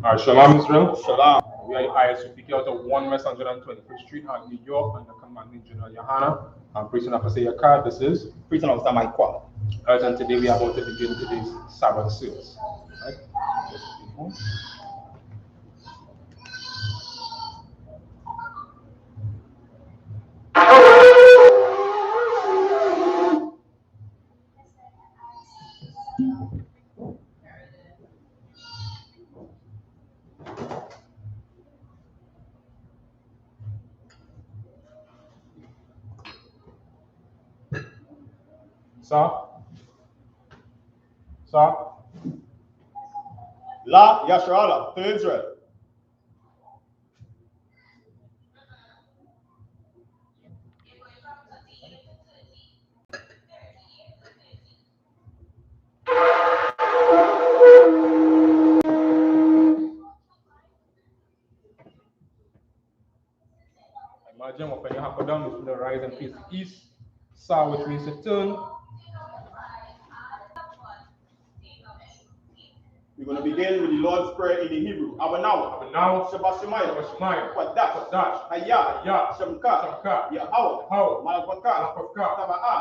Alright, Shalom Israel. Shalom. We are I.S.U.P.K out of 1 West 125th Street at New York under Commanding General Yohanna. I'm preaching officer your card. This is preaching officer my quad. Alright, and today we are about to begin today's Sabbath service. Right? Sir? La Yasharala to Israel. Imagine when you have down, it's going to rise and face east, south, which means to turn. We're going to begin with the Lord's Prayer in the Hebrew. Abanawa, Shabbat Shemaya, Quadash, Hayah, Shamka, Yahawah, Malapaka, Taba'a,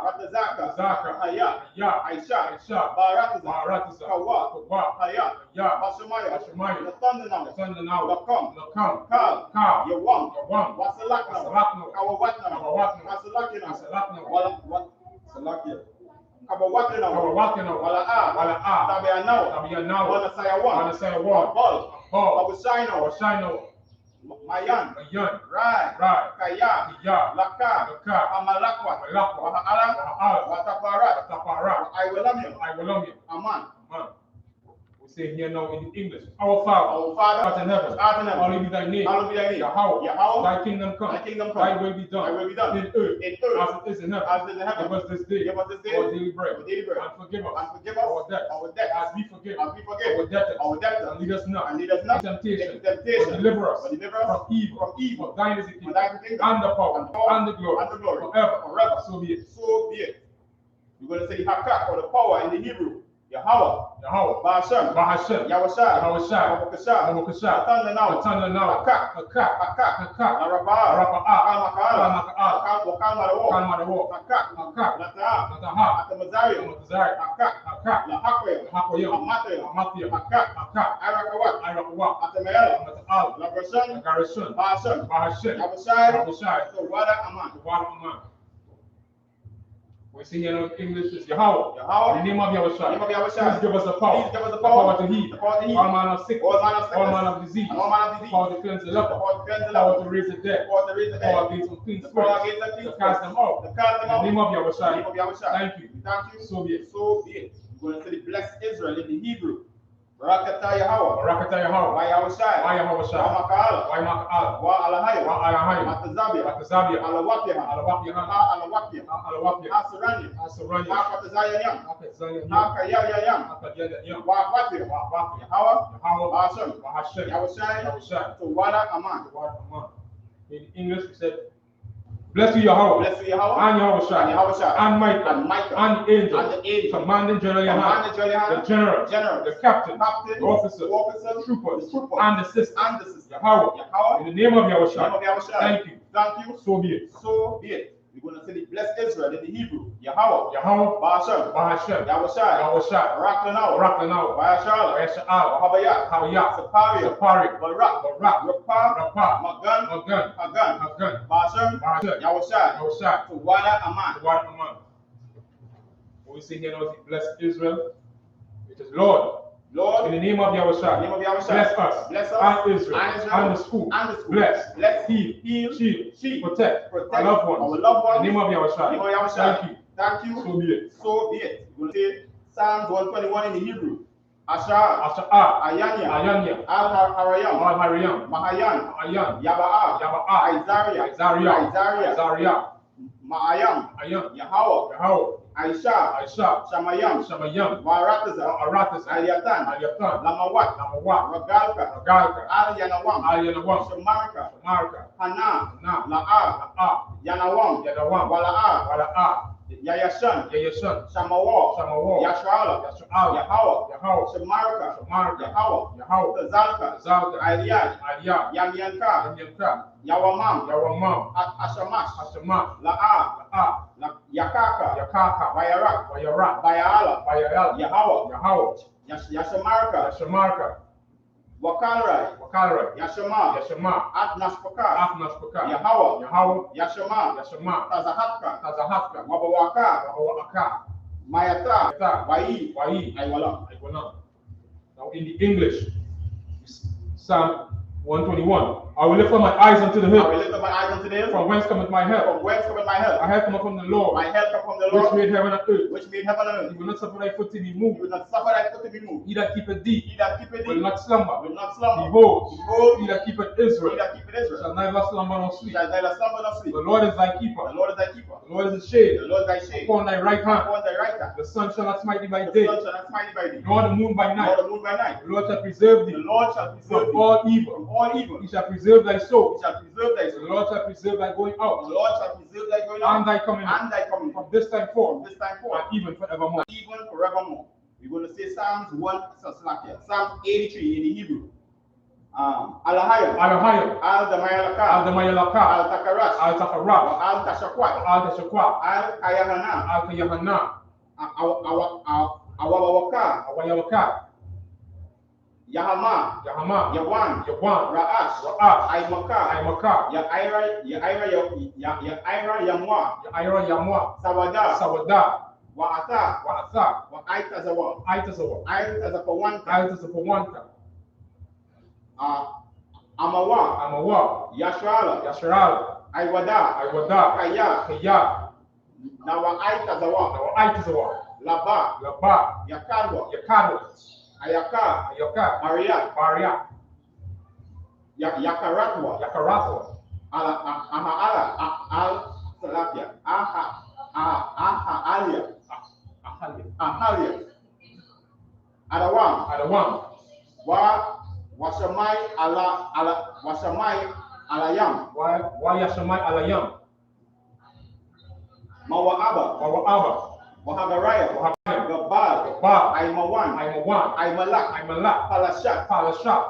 Ratazaka, Hayah, Aisha, Baratiza, Kawa, Hayah, Bashemaya, the thunder now, Lakam, Kal, Yawam, Wasalakna, Kawawatna, Wasalakina, Salakia. Kabawatna, wala tabianaw, wanasayawan, Abushaino, Mayan, Rai, Kaya, Laka, Amalakwa, Watapara, I will love you, Aman. We say here now in English, our Father, art in heaven, hallowed be thy name, Yahweh, thy kingdom come, thy will be done, in earth, as it is in heaven. Give us this day our daily bread, and forgive us our debts, as we forgive our debtors, and lead us not into temptation, but deliver us from evil. For thine is the kingdom, and the power, and the glory, forever. So be it. We're going to say Hakak, or the power in the Hebrew. Yahweh, Bahashem, Yahweh, Mokasha, Atanda now, Akak, Arapaa, Wakal, Lataha, Atamazaria, Akak, Lahakoyam, Akak, Arakawat, Atamayala, Lagarashun, Bahashem, Yahweh, so Wada Aman. We see here in English is Yahweh. In the name of Yahweh. Please give us the power to heal, all manner of sickness, all manner of disease, power to cleanse the leper, power to raise the dead, power against unclean spirits, to cast them out. In the name of Yahweh. Thank you. So be it. We're going to say bless Israel in the Hebrew. Barakata Yahweh, Why Yahweh, Why Maka'ala, Wa Alahaya, Matazabia, Alawapia, Asaranya, Akatazayam, Akayayam, Wapia, Yahweh, Bahashem, Yahweh, to Wada Aman. In English, we said, bless you, Yahweh, and Yahweh, and Micah, and the angel, Commanding General Yohanna, the general, the captain, the officers, troopers, and the sisters, Yahweh, in the name of Yahweh. Thank you. So be it. We're going to say bless Israel in the Hebrew. Yahweh, Bahashem, Yahweh, Raklanau, Bayashala, Havaya, Sapari, Barak, Rapa, Magan, Bahashem, Yahweh, to Wada Aman. We see here now, bless Israel. It is Lord, in the name of Yahweh, bless us, and Israel, and the school, bless, heal, shield, protect our loved ones, in the name of Yahweh. Thank you. So be it. We're going to say Psalms 121 in the Hebrew. Asha, Ayanya, Al-Harayam, Mahayan, Yaba'a, Isaiah, Ma'ayam, Yahweh, Aisha, Shamayam, Warataza, Aliatan, Lamawat, Ragalka, Aliyanawam, Shamarka, Hana, La'a, Yanawam, Wala'a, Yayashan, Yayashan, Shamawa, Shamawa, Yashwala, Yash'al, Yahawa, Yahweh, Shamarka, Shamarka, Yahawa, Yahweh, Zalka, Zalka, Aliyad, Aliyah, Yamyanka, Yamyanka, Yawamam, Yawamam, Ashamash, Hashemah, La'a, La'a, Yakaka, Yakaka, Bayarak, Bayarak, Bayala, Bayal, Yahawa, Yahweh, Yashamarka, Yashamarka, Wakalrai, Wakalra, Yashama, Yashama, Atnashpaka, Afnashpaka, Yahawa, Yahweh, Yashama, Yashama, Tazahatka, Tazahaka, Wabawaka, Wawaka, Mayata, Yata, Wai, Wai, Aiwala. Aiwana. Now in the English, Psalm 121. I will lift up my eyes unto the I will hill. lift up my eyes unto the hill. From whence cometh my help? From whence cometh my help? My help cometh from the Lord, My help comes from the which Lord, made heaven and earth. which made heaven and He earth. will not suffer thy foot to be He moved. will not suffer thy foot to be moved. He that keepeth thee He that keepeth will thee not slumber. will not slumber. Behold, Behold, he that keepeth he Israel that keepeth Israel shall neither slumber nor sleep. shall neither slumber nor sleep. The Lord is thy The keeper. Lord is thy keeper. The Lord is his shade The Lord is thy shade. upon thy right hand. Upon thy right hand. The sun shall not smite thee by The day, sun shall not smite thee by day, nor the moon by nor night. the moon by night. The Lord shall preserve The thee Lord shall preserve from thee all from evil. all evil. He shall preserve thy He soul. shall preserve thy The soul. Lord shall preserve thy going The out Lord shall preserve thy going and out thy coming in and thy coming in from this time from forth this time forth, and even forevermore. even forevermore. We're going to say Psalms 83 in the Hebrew. Alahaya, Alahaya, Al-Damayalaka, Al-Damayalaka, Al-Takarash, Al-Takarat, Al-Tashakwat, Al-Tashakwa, Al-Kayahana, Al-Kayahana, Awawaka, Awayawaka, Yahama, Yahama, Yawan, Yawan, Ra'ash, Ra'ash, Aimaka, Aimaka, Yaira, Yamwa, Yaira Yamwa, Sawada, Sawada, Wa'ata, Wa'atha, Wa'aitazawa, Aitazawa, Aitazapawanka, Aitazapawanka, Amawa, Amawa, Yashrala, Yasharal, Aiwada, Aiwada, Kaya, Kaya, Nawa'aitazawa, Aitazawa, Laba, Laba, Yakarwa, Yakadwa, Ayaka, Ayaka, Maria, Baria, Yakaratwa, Yakaratwa, Ahaala, Al-Salafia, Ahalia, Ahalia, Adawam, Adawam, Washamai Alayam, Wa Yashamai Alayam, Mawa'aba, Mawa'aba, Wahagaraya, Wahabaya, Gabal, Gabal, Aimawan, Aimawan, Aimalak, Aimalak, Palashat, Palashat,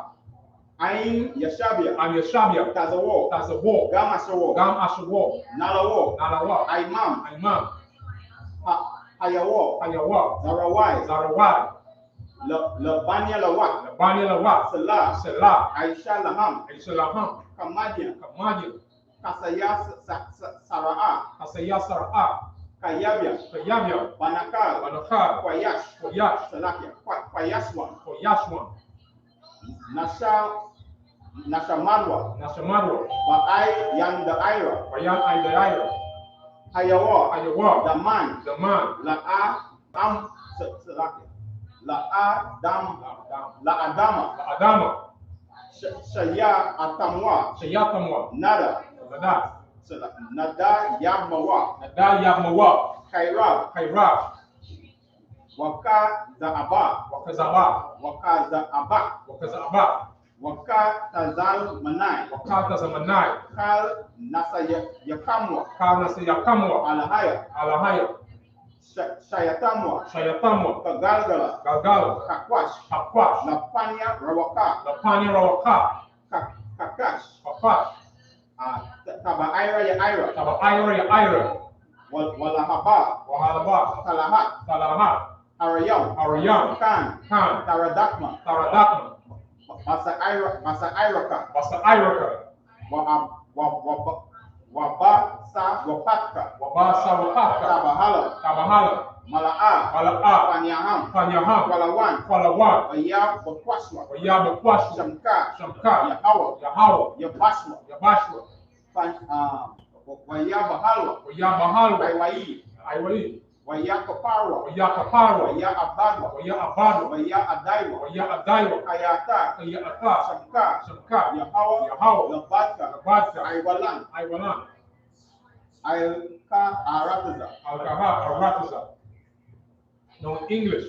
Ain Yashabia, and Yashabia, Tazawo, Tazawo, Gam Ashawo, Gam Ashawo, Nalawo, Nalawa, Aimam, Imam, Hayawo, Hayawa, Zarawai, Zarawai, Labanya Lawat, Labani Lawat, Salah, Selah, Aisha Laham, Aishalaham, Kamadia, Kamadia, Kasaya Saraa, Asaya Sara'ah, Kayabia, Kayamya, Banakal, Banakar, Kwayash, Koyash, Salakia, Kwayashwan, Koyashwan, Nashamadwa, Nashamarwa, Ba'ai Yanda Ira, Bayan Aidaira, Hayawa, Ayawa, the man, Dam, Salakia, La'adama, Adama, Shaya Atamwa, Shayatamwa, Nada, Nada Yamawa, Nada Yamawa, Kairab, Waka Wakazaba, Za'aba, Waka Tazal Manai, Wakata Zamanai, Kal Nasayakamwa, Yakamwa, Alahaya, Shayatamwa, Galgala, Kakwash, Lapanya Rawaka, Kakash, Taba Ira, Wahalaba, Talahat, Arayam, Khan, Taradakma, Masa Iraka, Wapatka, Tabahala, Mala'a, Panyaham, Kwalawan, Yabakwashwa, Shamka, Yahawa, Yabashwa, Yabahalwa, Iwai, Ayawali, Yakaparwa, Abadwa, Adaiwa, Adaiwa, Kayata, Shamka, Yahawa, Labadka, Iwalan, Alka Arataza. Alkaha, Arataza. Now in English,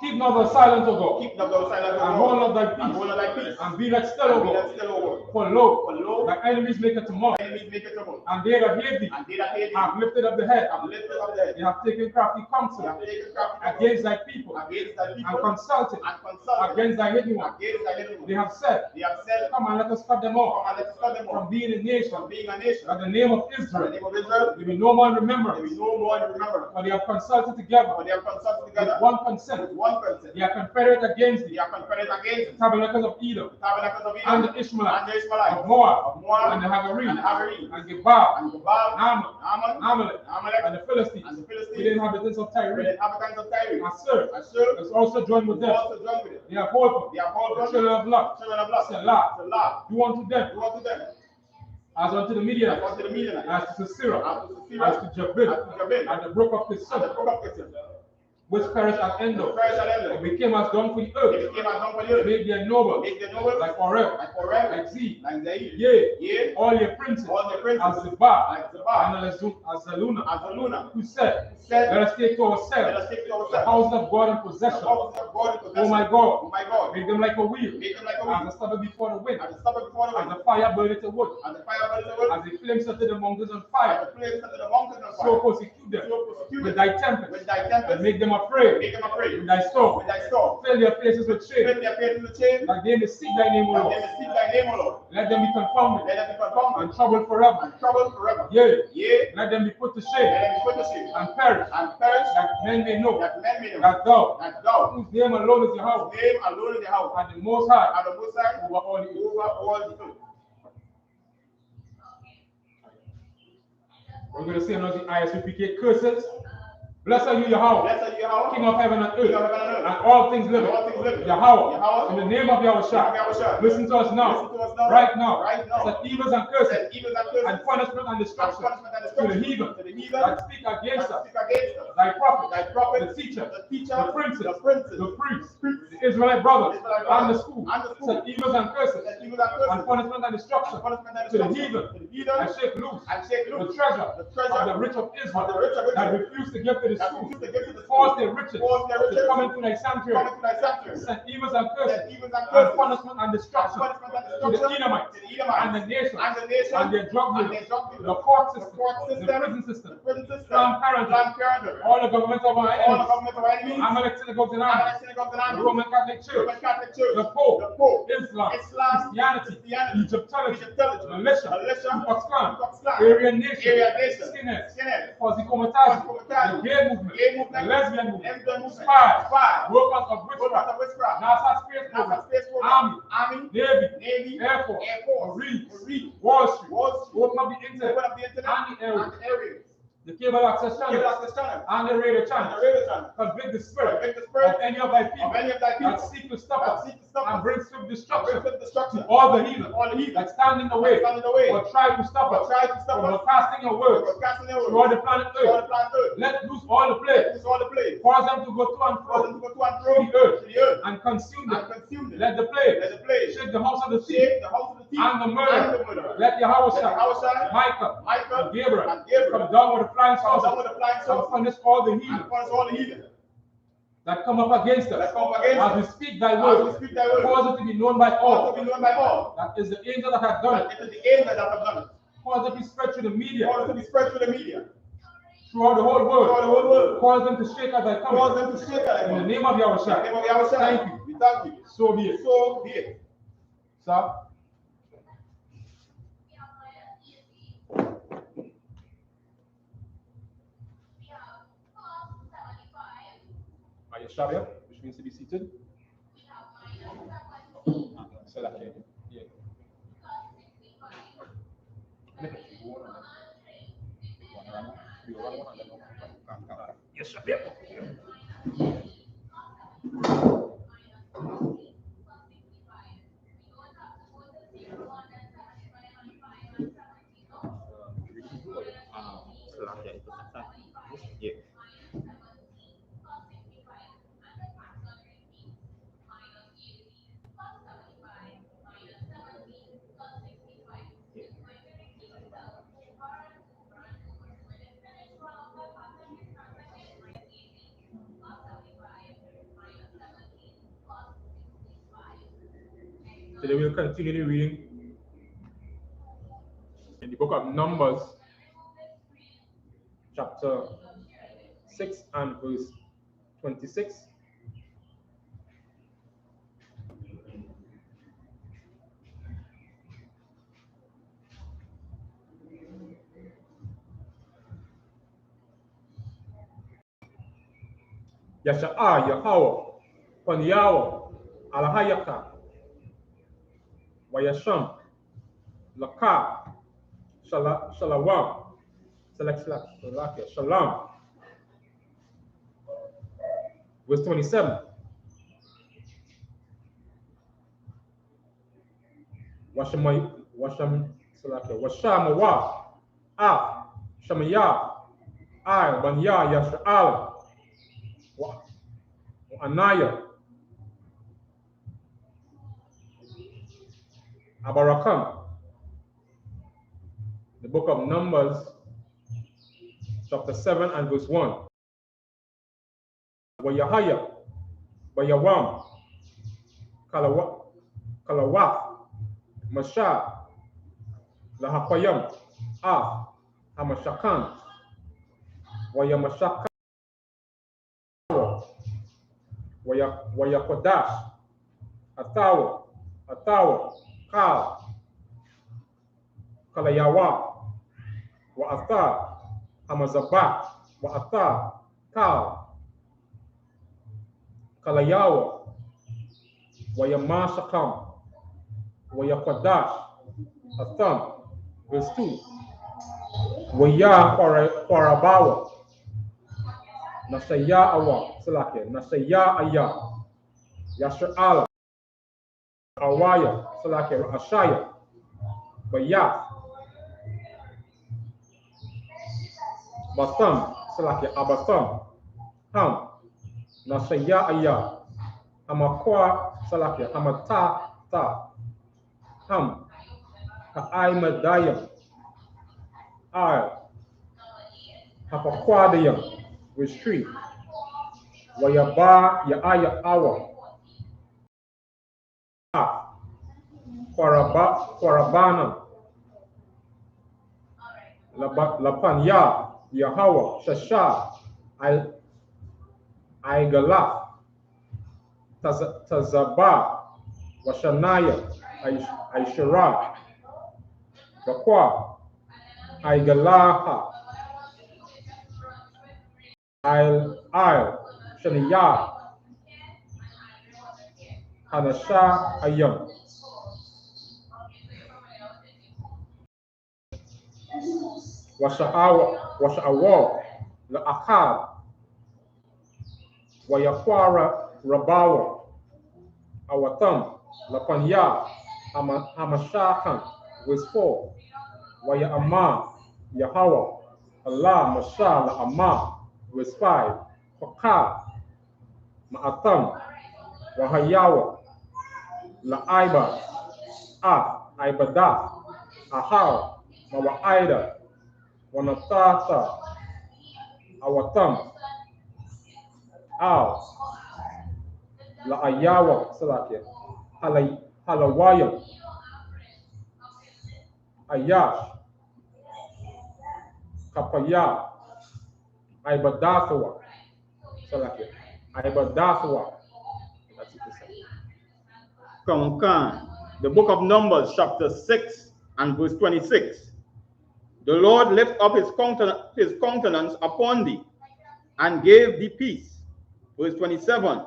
Keep not thou silent, O God. Keep not thou silent, O God. And hold not thy peace. And hold not thy peace. And be not still, O Be not God. still, O God. For lo, For lo, thy enemies make it to mock. enemies make it trouble. And they that hate thee And they that hate thee have lifted up the head. have lifted up the head. They have taken crafty counsel They have taken crafty counsel against thy people. against thy people. And consulted against thy hidden one. Against thy hidden one. They have said, come and let us cut them off come and let us cut them off from being a nation. From being a nation. That the name of The Israel name of Israel. will be no more in There remembrance. is no more to remember. For they have consulted together For they have consulted together with one consent. with one consent. They are confederate against They thee. are confederate against The tabernacles of Edom, the tabernacles of Edom and the Ishmaelites, and the Ishmaelites, of Moab, of Moab, and the Hagarenes, and the Hagarenes, and Gebal, and Gebal, Ammon, Ammon, Amalek, Amalek, and the Philistines, and the Philistines, with the inhabitants of with Tyre. the inhabitants of Tyre. I I is also joined with them. also joined with it. They have holpen, They are called the children of Lot, children of Lot. Selah, Salah. do unto them Do unto them as unto the as Midianites, unto the Midianites, as to Sisera, as to Sisera, as to Jabin, as to Jabin, and the brook of and the Kishon, brook of Kishon, which perished at Endor. which perished at Endor. It became as dung for the It earth. became as dung for the earth. Made their nobles Make them noble, like Oreb, like Oreb, like Zeb, like Zaid, yea, all your princes, all the princes, as Zebah, like Zabah, and as Zaluna, as Zaluna, who said, said, let us take to let ourselves us take to the ourselves house of God in the possession. house of God in possession. Oh my God, Oh my God, make them like a wheel, make them like a as wheel, a stubble before the wind, as the stubble before the as wind, the fire burneth the wood, as the fire burns the wood, as the flames set the mountains on as fire. the flames set the mountains on So fire. persecute them So persecute with them thy tempest, with thy and tempest, make them afraid make them afraid with thy storm. with thy storm. Fill their faces with shame, Fill their faces with shame, that they may seek thy name, O that Lord. they may seek thy name, O Lord. Let them be confounded Let them be confounded and troubled forever. and troubled forever. Yea, Yea, let them be put to let shame them be put to shame and perish, and perish, that men may know that men may know that thou, that thou, whose name alone is Yahweh, whose name alone is the house, art the most high and the Most High over all the earth. over all the earth. We're going to say now the I.S.U.P.K curses. Blessed are you, Yahweh, Blessed are you, Yahweh, King of heaven and King of earth, heaven and earth, and all things living. and all things living. Yahweh, Yahweh, in the name of Name of Yahushua, Yahushua. listen to us now, Listen to us now, right now, right now. set evils and curses, Send evils and curses, and punishment and destruction punishment and to the destruction heathen to the heathen that speak against that us, speak against us. thy prophet, Thy prophet, the teacher, the teacher, the princes, the princes, the priests, priests, the Israelite brothers, Israelite and brothers, the school, and the school. set evils and curses, Send evils and curses, and punishment and destruction and punishment and to the destruction heathen, to the heathen, and shake loose and shake the loose treasure the treasure of the rich of of the Israel rich of that Israel, refuse to give to the that school, refuse to give to the force school, their riches force their to riches come into thy come sanctuary, into thy sanctuary, send evils and curses, send evils and and curses, punishment and and destruction punishment and to the destruction Edomites, to the Edomites, and the nations, and the nation, and their drug and dealers, their drug dealers, the court the system, court the system, prison system, the prison system, Planned Parenthood, Planned Parenthood, all the governments of our all the enemies, government of our enemies, Amalek synagogues and armies, Amalek synagogues and the armies, Roman Catholic Church, Roman Catholic Church, the Pope, Islam, Christianity, Christianity, Egyptology, Egyptology, militia, militia, Ku Klux Klan, Ku Klux Klan, Aryan Nation, Aryan Nation, skinheads, skinheads, Quasi-Comitazi, Quasi-Comitazi, the gay movement, gay the movement, lesbian movement, lesbian movement, spies, spies, workers of workers witchcraft, of witchcraft, NASA space NASA program, space program, Army, Army, Navy, Air Force, Marines, Wall Street, open up the internet, open up the internet, and the areas, and the areas, the cable access cable channels, access channel, and the radio and the channels. radio channel, Convict the spirit convict the spirit of any of thy people of any of thy people that seek to stop that us seek to stop and us, bring swift and bring destruction swift destruction to all the heathen all the heathen that stand in the way stand in the way, or try to stop or us try to stop from us broadcasting your words from casting their throughout words the planet throughout Earth. the planet Earth. Let loose all the Let plagues, loose all the plagues, cause them to go to and cause them fro to go to and fro to the earth to the earth, and consume them. and consume them. Let the plague Let the plague shake the house of the thief shake the house of the thief and the murderer. murderer. Let Yahweh Let Yahushua, Michael, Michael, and Gabriel and Gabriel come down with a flying come down saucer with the flying and saucer punish all the and heathen punish all the heathen that come up against us that come against as us. we speak thy As word. we speak thy word, Cause it to be known by cause all to be known by all that is the angel that hath done that it. it is the angel that have done it. Cause it to be spread through the media, Cause it to be spread through the media, throughout the whole throughout the world. whole world. Cause them to shake as I come. Cause them to shake at In the it. name of In the Yahushua. name of Yahushua, Thank you. we thank you. So be it. So be it. Sir? Are you sure? Which means to be seated. So that yeah. Yes, sir. Today we'll continue the reading in the book of Numbers, chapter 6 and verse 26. Yasha'a Yahweh Panyawa Alahayaka Wayasham Laka Shalawam Shalom. Verse 27. Washamawa Af Shamaya I Banya Yasha'al Anaya Abarakam. The book of Numbers, chapter 7 and verse 1. Wayahaya, Wayawam, Kalawaf, Masha, Lahapayam, Ah, Hamashakan, Wayamashaka, Wayakodash, Atawa, Kal, Kalayawa, Wa'atha, Hamazabak, Wa'atha, Kal, Kalayawa, Wayamashakam, Wayakodash, Atham. Verse 2. Waya Kwarabawa, Nashaya Awa, Salake, Nashaya Aya, Yasha'ala, Awaya, Salake, Ashaya, Bayat, Basam, Salake, Abasam, Ham, Nashaya Aya, Hamakwa, Salake, Hamata, Ta, Ham, Ha'aimadayam, Ay, Hapakwadayam, verse 3. Wayaba, Yaaya Awa, Kwarabana, Lapanya, Yahawa, Shasha, Aigalaf, Tazaba, Washanaya, Aishara, Bakwa, Aigalaha, Ail, Shaniya, Hanasha, Ayam. Washa'awa, La'akad, Wayakwara, Rabawa, Awatam, Lapanya, Hamashakan, verse 4. Waya'ama, Yahawa, Allah, Masha, La'ama, verse 5. Fakad, Ma'atam, Wahayawa, La'aiba, Aibadah, Ahal, Mawa'aida, Wanatata, Awatam, Al, La'ayawa, Salakia, Halawayam, Ayash, Kapaya, Aibadathawa, Salakia, Aibadathawa. That's what it says. Kankan, the book of Numbers, chapter 6 and verse 26. The Lord lift up his countenance upon thee, and gave thee peace. Verse 27.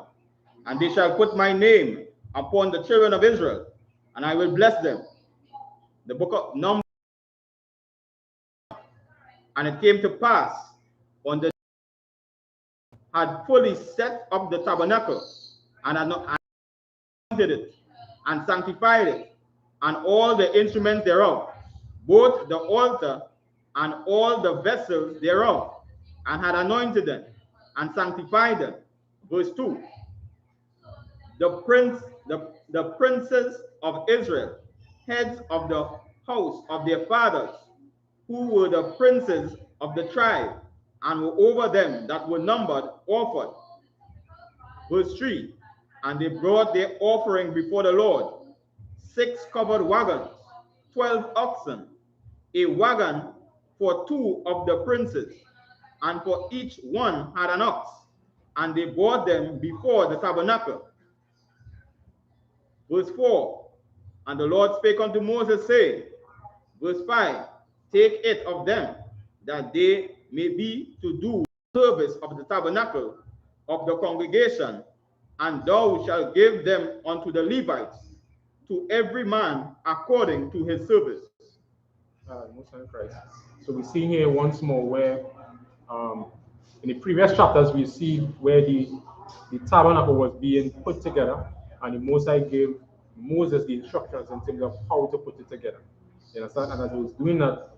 And they shall put my name upon the children of Israel, and I will bless them. The book of Numbers. And it came to pass, on the had fully set up the tabernacle, and had not anointed it, and sanctified it, and all the instruments thereof, both the altar and all the vessels thereof, and had anointed them, and sanctified them. Verse 2. The princes of Israel, heads of the house of their fathers, who were the princes of the tribe, and were over them that were numbered, offered. Verse 3. And they brought their offering before the Lord, 6 covered wagons, 12 oxen, a wagon for 2 of the princes, and for each one had an ox, and they brought them before the tabernacle. Verse 4, and the Lord spake unto Moses, saying, verse 5, take 8 of them, that they may be to do service of the tabernacle of the congregation, and thou shalt give them unto the Levites, to every man according to his service. Most High Christ. So we see here once more where in the previous chapters we see where the tabernacle was being put together, and the Most High gave Moses the instructions in terms of how to put it together. You understand? And as he was doing that,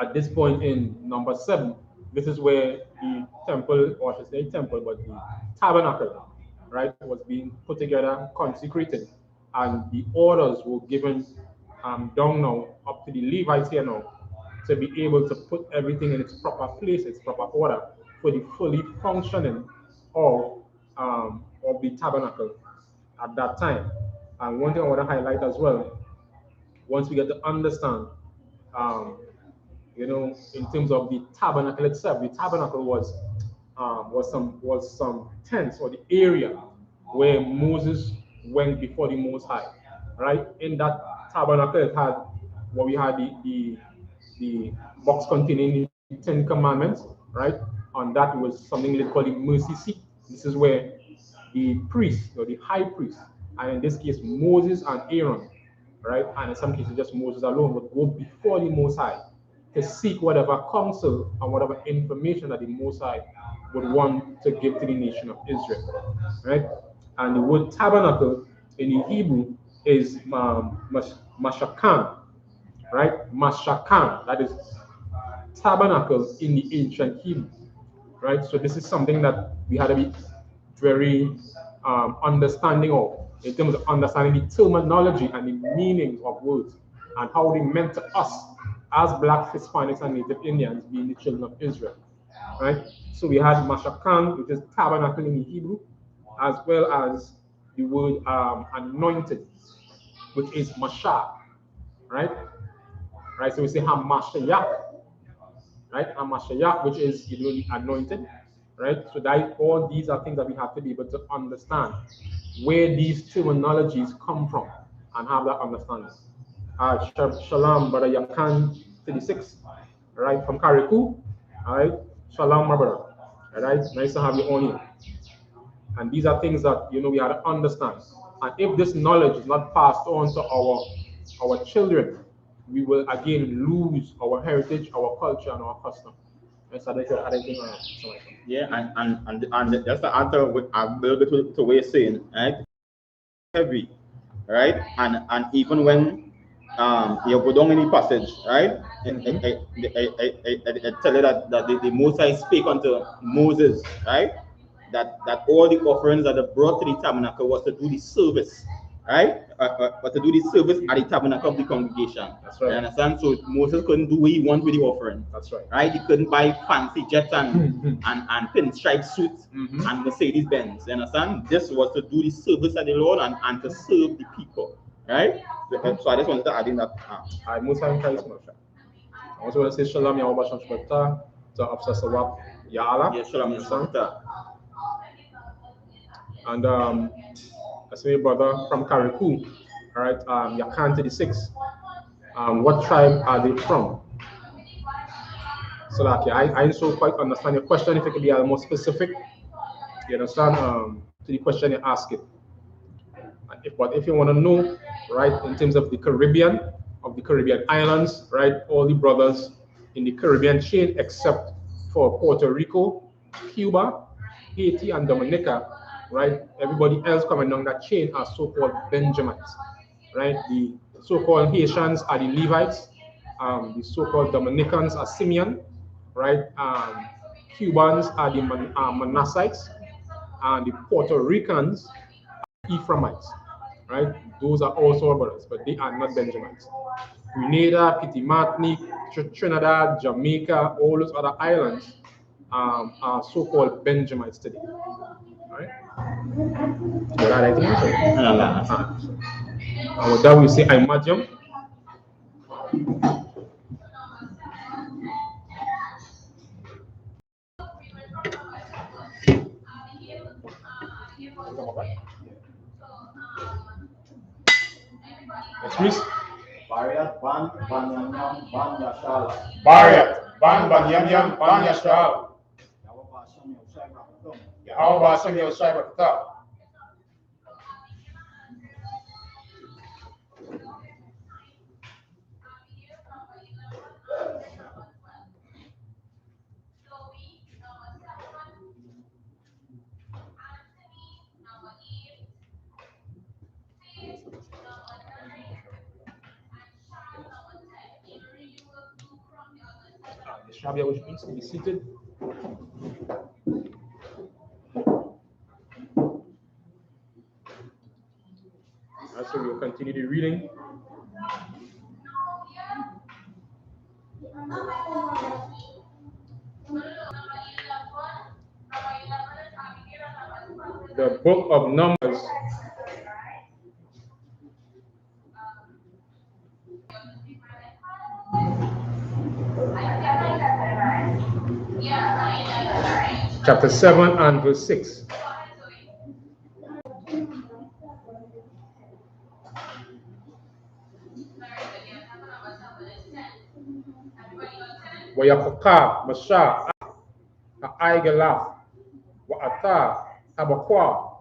at this point in number 7, this is where the temple, or I should say temple, but the tabernacle, right, was being put together, consecrated, and the orders were given down now up to the Levites here now to be able to put everything in its proper place, its proper order for the fully functioning of the tabernacle at that time. And one thing I want to highlight as well, once we get to understand, you know, in terms of the tabernacle itself, the tabernacle was some tents, or the area where Moses went before the Most High, right? In that tabernacle, it had what we had the box containing the 10 Commandments, right? On that was something they call the mercy seat. This is where the priest, or the high priest, and in this case Moses and Aaron, right? And in some cases just Moses alone, would go before the Most High to seek whatever counsel and whatever information that the Most High would want to give to the nation of Israel, right? And the word tabernacle in the Hebrew is mashakan, right? Mashakan, that is tabernacle in the ancient Hebrew, right? So this is something that we had to be very understanding of, in terms of understanding the terminology and the meanings of words and how they meant to us as Blacks, Hispanics, and Native Indians, being the children of Israel, right? So we had Mashakan, which is tabernacle in the Hebrew, as well as the word anointed, which is Mashah, right? Right, so we say Hamashayak, right? Hamashayak, which is the anointed, right? So that all these are things that we have to be able to understand where these terminologies come from and have that understanding. Shalom, brother Yakan 36, right, from Kariku. All right, shalom, my brother. All right, nice to have you on here. And these are things that, you know, we have to understand. And if this knowledge is not passed on to our children, we will again lose our heritage, our culture, and our custom. Yeah, and that's the answer with a little bit to what you're saying, right? Heavy, right? And even when you go down in the passage, right? I tell you that the Most High spake unto Moses, right? That all the offerings that are brought to the tabernacle was to do the service, right? But to do the service at the tabernacle of the congregation. That's right. You understand? So Moses couldn't do what he wanted with the offering. That's right. Right? He couldn't buy fancy jets and pinstripe suits and Mercedes Benz. You understand? This was to do the service of the Lord and to serve the people. Right? So I just wanted to add in that. I most time Christ. I also want to say Shalom Yahweh Shemshmata to Absasawa Ya'ala. Yes, Shalom Yahweh. And I say brother from Kariku, all right, Yakan 36. What tribe are they from? So like, I didn't so quite understand your question. If it could be more specific, you understand, to the question you're asking. But if you want to know, right, in terms of the Caribbean islands, right, all the brothers in the Caribbean chain except for Puerto Rico, Cuba, Haiti, and Dominica, right, everybody else coming down that chain are so-called Benjamites, right? The so-called Haitians are the Levites, the so-called Dominicans are Simeon, right? Cubans are the Manassites, and the Puerto Ricans are Ephraimites, right? Those are also our brothers, but they are not Benjamites. Grenada, Petit Martinique, Trinidad, Jamaica, all those other islands are so-called Benjamites today. All right? And with that, we say imagine. Next, please. Bariat ban yam yam ban ya shala. Bariat ban yam yam ban ya shala. How about some of your Sabbath thought? Shabia, would you please be seated? So we'll continue the reading. The book of Numbers. Chapter 7 and verse 6. Wayapaka, Masha, Aigalaf, Waata, Habakwa,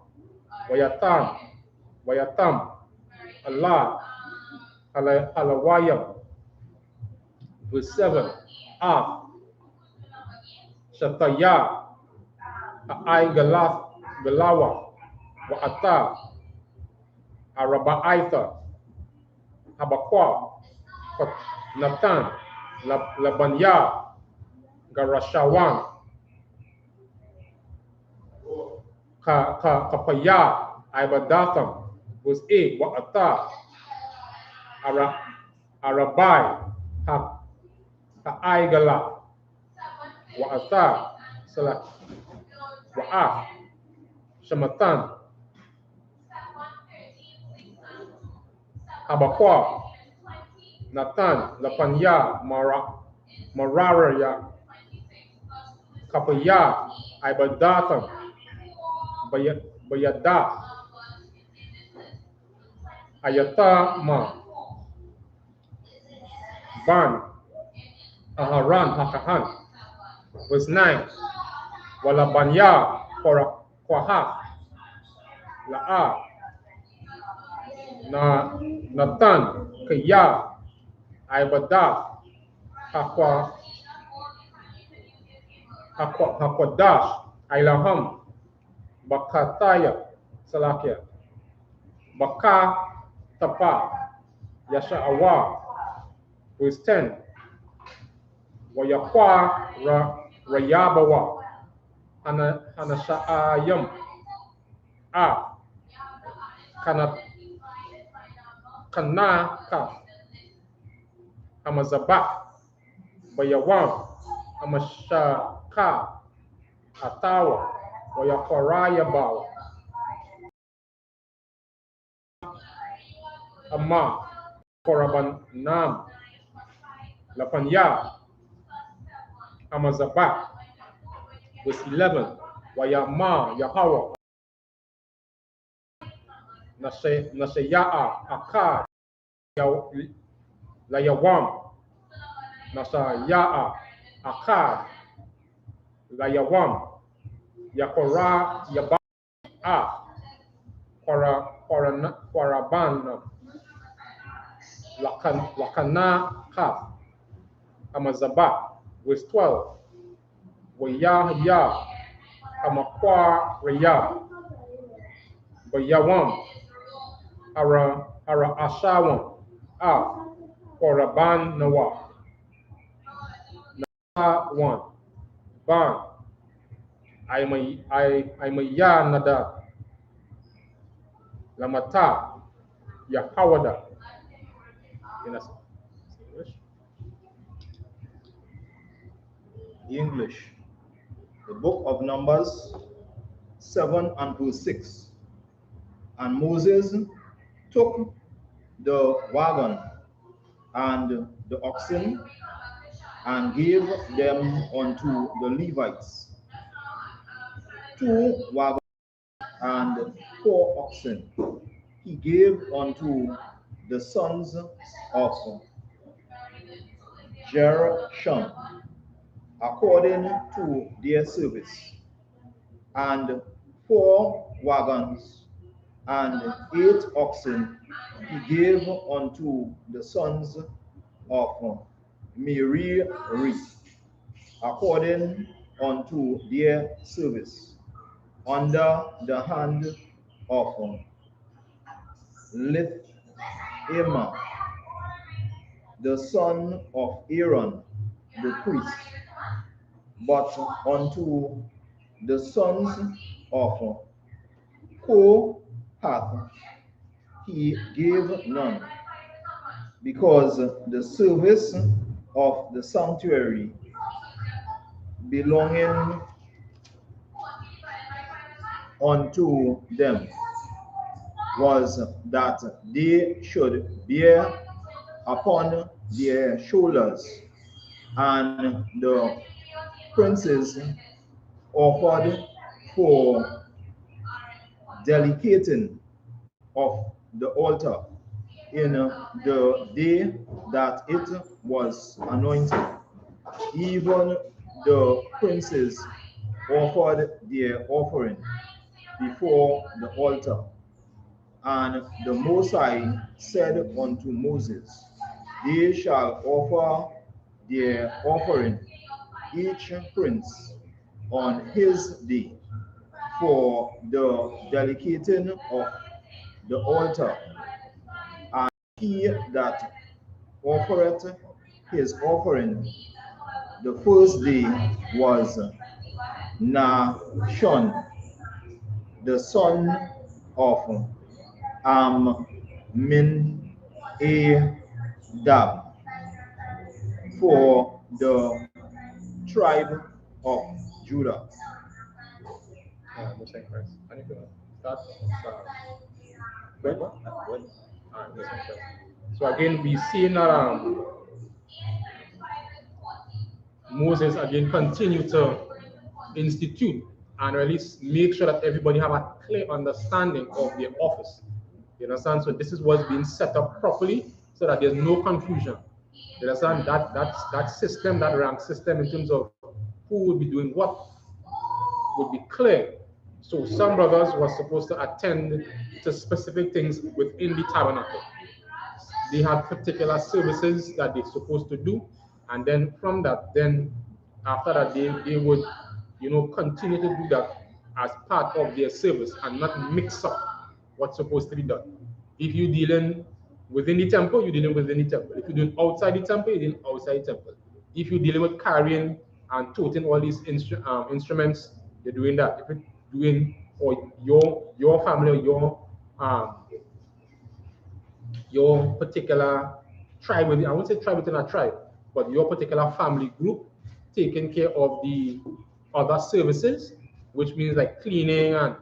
Wayatam, Allah, Halawayam. Verse 7. Shataya, Aigalaf, Galawa, Waata, Arabaita, Habakwa, Nathan, Labanya, Garashawan, Kapaya, Ibadatham. Verse 8. Waata, Arabai, Ha'aigala, Waata, Wa'af, Shamatan, Habakwa, Nathan, Lapanya, Mararaya, Kapaya, Ibadatham, Bayada, Ayatama, Ban, Aharan, Hakahan. Verse 9. Walabanya, Kwaha, La'a, Nathan, Kaya, Ibada, Hakwadash, Ilaham, Bakataya, Salakia, Baka, Tapa, Yasha'awa. Verse 10. Wayakwa, Rayabawa, Hanasha'ayam, Kanaka, Hamazabak, Bayawam, Hamashaka, Atawa, Wayakwarayabawa, Amma, Korabanam, Lapanya, Hamazabak. Verse 11. Wayama, Yahweh, Nashaya'a, Akad, Layawam, Nashaya'a, Akad, Layawam, Yakora, Yaba, Kwaraban, Lakana, Kaf, Amazaba. Verse 12. Wayahya, Amakwa, Raya, Bayawam, Ara Ashawam, Koraban, Nawa, Nawa, Ban, Aimaya Nada, Lamata, Yahawada. English. The book of Numbers 7 and verse 6. And Moses took the wagon and the oxen, and gave them unto the Levites, 2 wagons and 4 oxen. He gave unto the sons of Gershon according to their service, and 4 wagons and 8 oxen he gave unto the sons of Merari according unto their service, under the hand of Lithema, the son of Aaron the priest. But unto the sons of Kohath he gave none, because the service of the sanctuary belonging unto them was that they should bear upon their shoulders, and the princes offered for dedicating of the altar in the day that it was anointed. Even the princes offered their offering before the altar. And the Most High said unto Moses, they shall offer their offering, each prince on his day, for the dedicating of the altar. And he that offereth his offering the first day was Nahshon, the son of Amminadab, for the tribe of Judah. So again, we see that Moses again continue to institute and at least make sure that everybody have a clear understanding of their office. You understand? So this is what's being set up properly so that there's no confusion. You understand? That system, that rank system in terms of who would be doing what would be clear. So some brothers were supposed to attend to specific things within the tabernacle. They had particular services that they're supposed to do, and then from that, then after that, they would, continue to do that as part of their service and not mix up what's supposed to be done. If you're dealing within the temple, you're dealing within the temple. If you're doing outside the temple, you're doing outside the temple. If you're dealing with carrying and toting all these instruments, you're doing that. If you're doing or your family or your particular tribe, I won't say tribe within a tribe, but your particular family group taking care of the other services, which means like cleaning and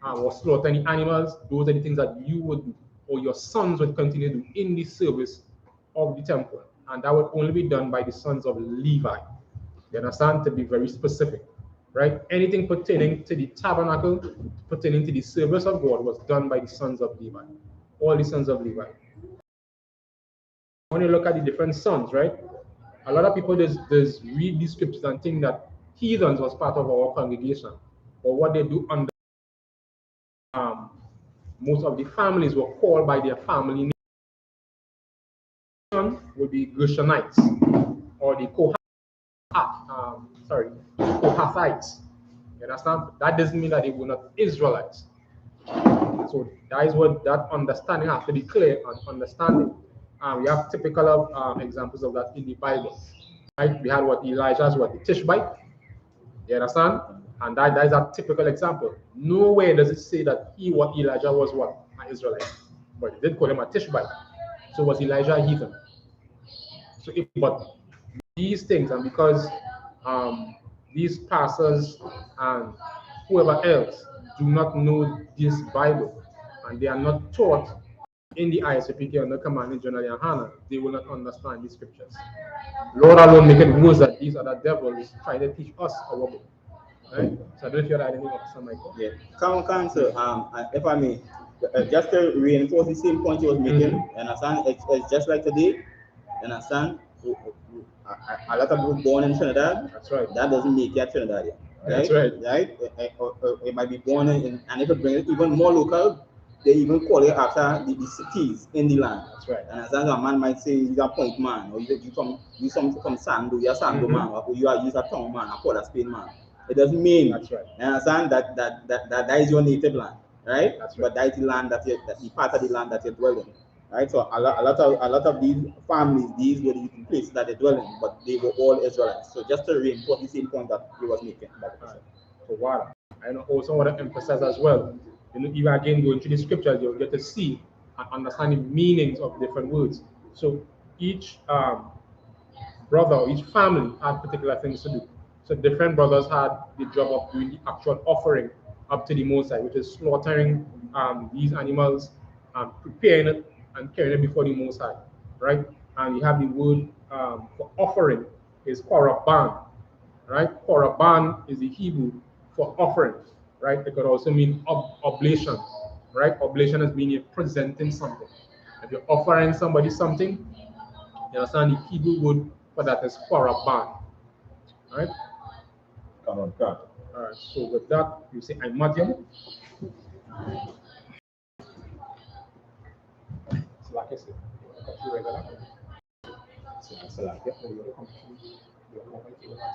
or slaughtering animals. Those are the things that you would do, or your sons would continue to do in the service of the temple, and that would only be done by the sons of Levi. You understand? To be very specific, right? Anything pertaining to the tabernacle, pertaining to the service of God, was done by the sons of Levi. All the sons of Levi. When you look at the different sons, right? A lot of people just read these scriptures and think that heathens was part of our congregation, or what they do under. Most of the families were called by their family name. Would be Gershonites, or the Kohathites. You understand? That doesn't mean that they were not Israelites. So that is what that understanding has to be clear and understanding. We have typical examples of that in the Bible. Right? We had what Elijah's the Tishbite. You understand? And that is a typical example. Nowhere does it say that Elijah was an Israelite, but they did call him a Tishbite. So was Elijah a heathen? So but these things, and because these pastors and whoever else do not know this Bible, and they are not taught in the I.S.U.P.K under command of GEN.YAHANNA, they will not understand the scriptures. Lord alone make it worse that these other devils try to teach us our book. Right? So I don't know if you had anything else, Michael. Yeah. Come, sir. If I may, just to reinforce the same point you was making, you understand? It's just like today, you understand? A lot of people born in Trinidad. That's right. That doesn't make you a Trinidadian. Right? That's right. Right? It might be born in, and if it brings it even more local, they even call it after the cities in the land. That's right. And as a man might say, he's a point man, or you from Sando, you're Sando man, or you are a town man, a Port of Spain man. It doesn't mean, that's right. You understand that is your native land, right? That's right. But that is the land that the part of the land that you dwell in, right? So a lot of these families, these were the places that they dwell in, but they were all Israelites. So just to reinforce the same point that he was making. So what I also want to emphasize as well, even again going through the scriptures, you'll get to see and understand the meanings of different words. So each brother or each family had particular things to do. So different brothers had the job of doing the actual offering up to the Most High, which is slaughtering these animals, preparing it and carrying it before the Most High, right? And you have the word for offering is korban, right? Korban is the Hebrew for offering, right? It could also mean oblation, right? Oblation is meaning presenting something. If you're offering somebody something, you understand the Hebrew word for that is korban, right? Come on, come. All right, so with that, you say, I'm Madiam. So like I said,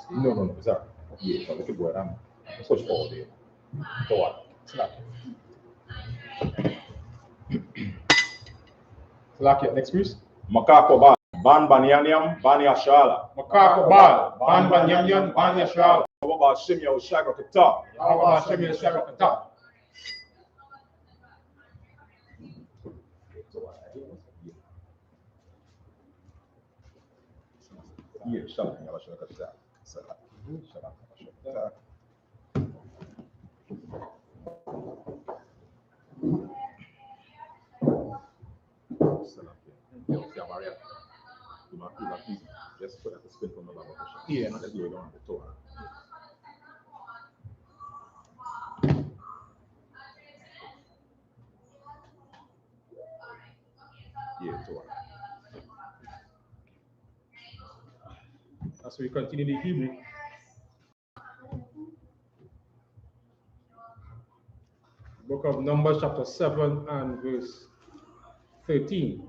no, sorry. Yeah, look at where I'm switch forward there. So what? Salakia, next verse. Makako ban banyanyam banyashala. Makako ban banyanyam banyashala. Baba Shimyo Shagrakata. Baba Shimyo Shagrakata. Yeah, SHALAM. SHALAM. Just put at the spin from the level. Yeah, that's where we're on the Torah. Yeah, Torah. As we continue the Hebrew. Book of Numbers, chapter 7 and verse 13.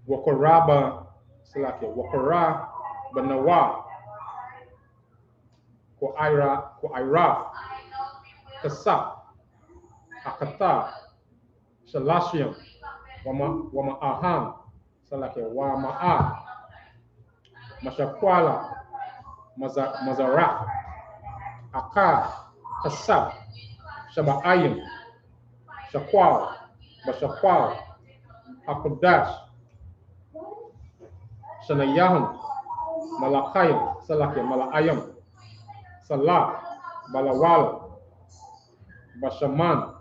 Wakoraba, Salakia, Wakora, Banawa, Koira, Kasap, Akata, Shalashiam, Wama Aham, Salakia, Wama'a, Mashakwala, Mazarak, Akar, Kasap, Shaba'ayim, Shakwal, Bashakwal, Hakodash, Shanayahum, Malakayim, Salakia, Malayam, Salah, Balawal, Bashaman,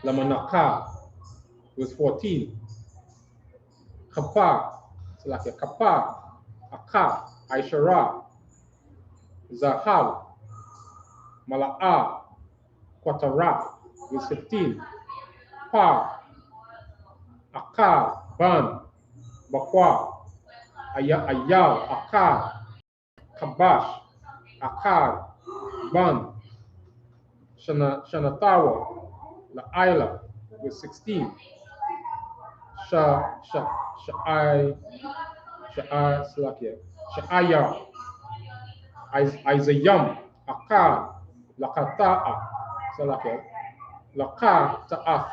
Lamanaka, verse 14, Kappa, Salakia, Kappa, Akar, Aishara, Zahab, Mala'a, Quatara, verse 15, Pa, Akar, Ban, Bakwa, Ayal, Akar, Kabash, Akar, Ban, Shanatawa, La'ila, verse 16, Sha'aya, Isayam, Akar, Lakata'a, Salakia, Laka Ta'af,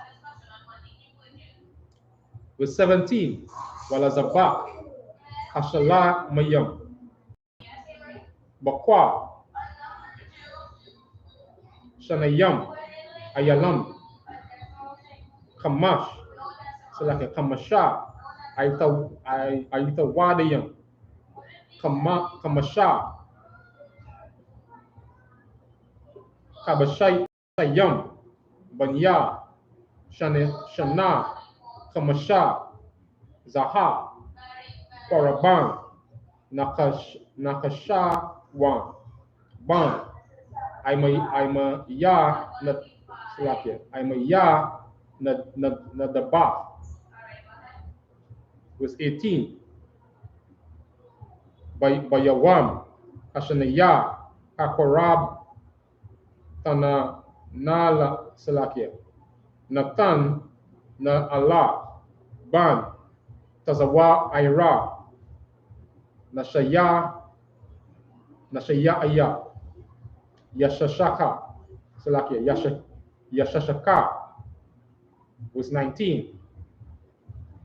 verse 17, Walazabak, Hashala Mayam, Bakwa, Shanayam, Ayalam, Kamash, Salakia, Kamasha, Aita Wadayam, Kamasha, Kabashayam, Banya, Shana, Kamasha, Zaha, Koraban, Nakashawan, Ban, I'm a ya na Slakia, I'm a ya na the ba was 18. By Yawam, Hashanaya, Hakorab, Tana Nala Salakia, Nathan na Allah, Ban, Tazawa Ira, Nashaya Aya, Yashashaka, Salakia, Yashashaka was 19.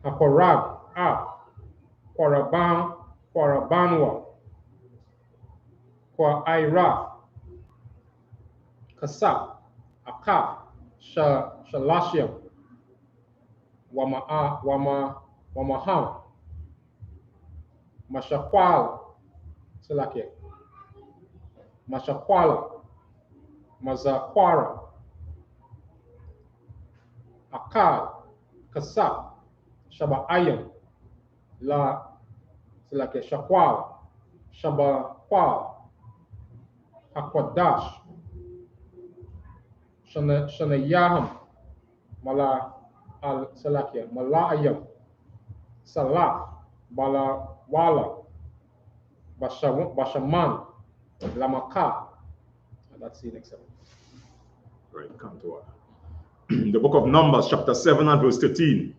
Hakorab, Kwarabanwa, Kwa Ira, Kasa, Aka, Shalashia, Wamaham, Mashakwal, Salakia, Mashakwala, Mazakwara, Akal, Kasa, Shaba'ayam, La Salakia, Shakwal, Shabakwal, Hakwadash, Shanayaham, Mala al Salakia, Malayam, Salah, Bala Wala, Bashaman, Lamaka. That's the next one. Right, come to the book of Numbers, chapter 7 and verse 13.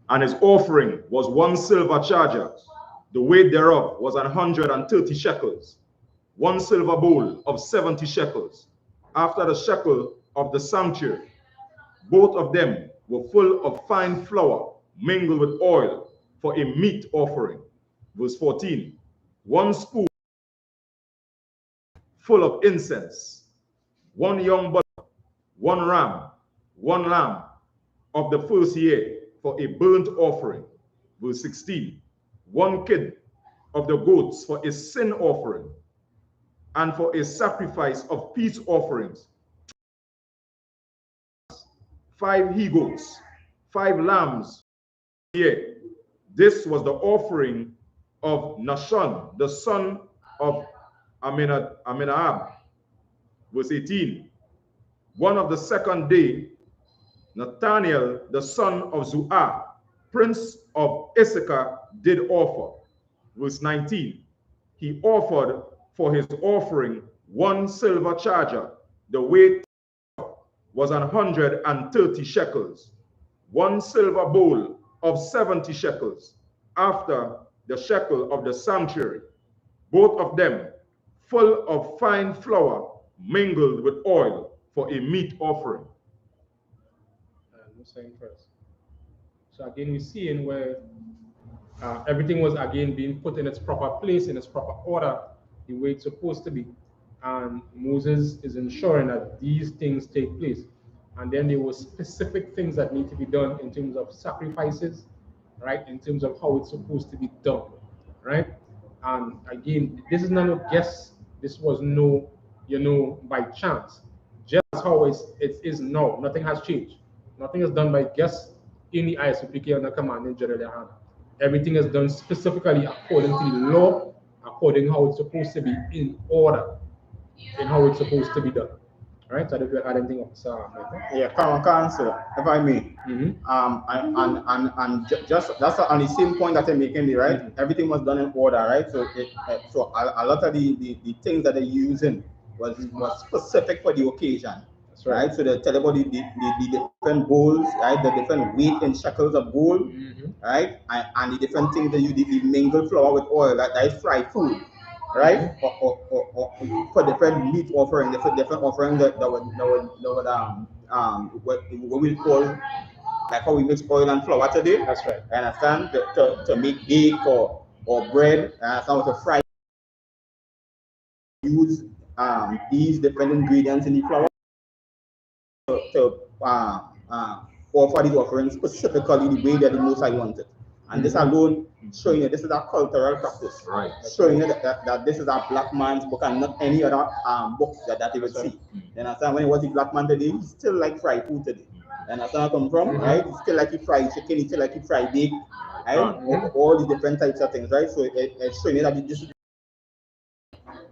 And his offering was 1 silver charger. The weight thereof was 130 shekels. 1 silver bowl of 70 shekels, after the shekel of the sanctuary. Both of them were full of fine flour, mingled with oil, for a meat offering. Verse 14. 1 spoon full of incense, 1 young bull, 1 ram, 1 lamb of the first year for a burnt offering. Verse 16. 1 kid of the goats for a sin offering, and for a sacrifice of peace offerings, 5 he-goats, 5 lambs. Here, this was the offering of Nashon, the son of Aminahab. Verse 18. 1 of the second day, Nathaniel, the son of Zuah, prince of I.S.U.K, did offer. Verse 19. He offered for his offering 1 silver charger. The weight was 130 shekels. 1 silver bowl of 70 shekels, after the shekel of the sanctuary. Both of them full of fine flour, mingled with oil, for a meat offering. So again, we're seeing where everything was again being put in its proper place, in its proper order, the way it's supposed to be. And Moses is ensuring that these things take place. And then there were specific things that need to be done in terms of sacrifices, right? In terms of how it's supposed to be done, right? And again, this is not a guess. This was no, by chance. Just how it is now. Nothing has changed. Nothing is done by guess in the I.S.U.P.K under command in GEN.YAHANNA. Everything is done specifically according to the law, according to how it's supposed to be, in order, in how it's supposed to be done. Right? So I don't know if you add anything else. Yeah, current answer, if I may. Just that's on the same point that I'm making, right? Everything was done in order, right? So so a lot of the things that they're using was specific for the occasion. Right, so they tell about the different bowls, right? The different weight in shekels of gold, right? And the different things that you the mingled flour with oil, that is fried food, right? Or for different meat offering, different offerings that would what we call, like how we mix oil and flour today. That's right. I understand, to make cake or bread, and some to fry. Use these different ingredients in the flour to offer these offerings specifically the way that the Most High wanted. And this alone showing you this is a cultural practice. Right. Showing you that this is a black man's book and not any other book that you would see. You understand? When it was the black man today, he still like fried food today. You understand where I come from? Right? He still like he fried chicken, he still like he fried beef, right? All the different types of things, right? So it's showing you that this is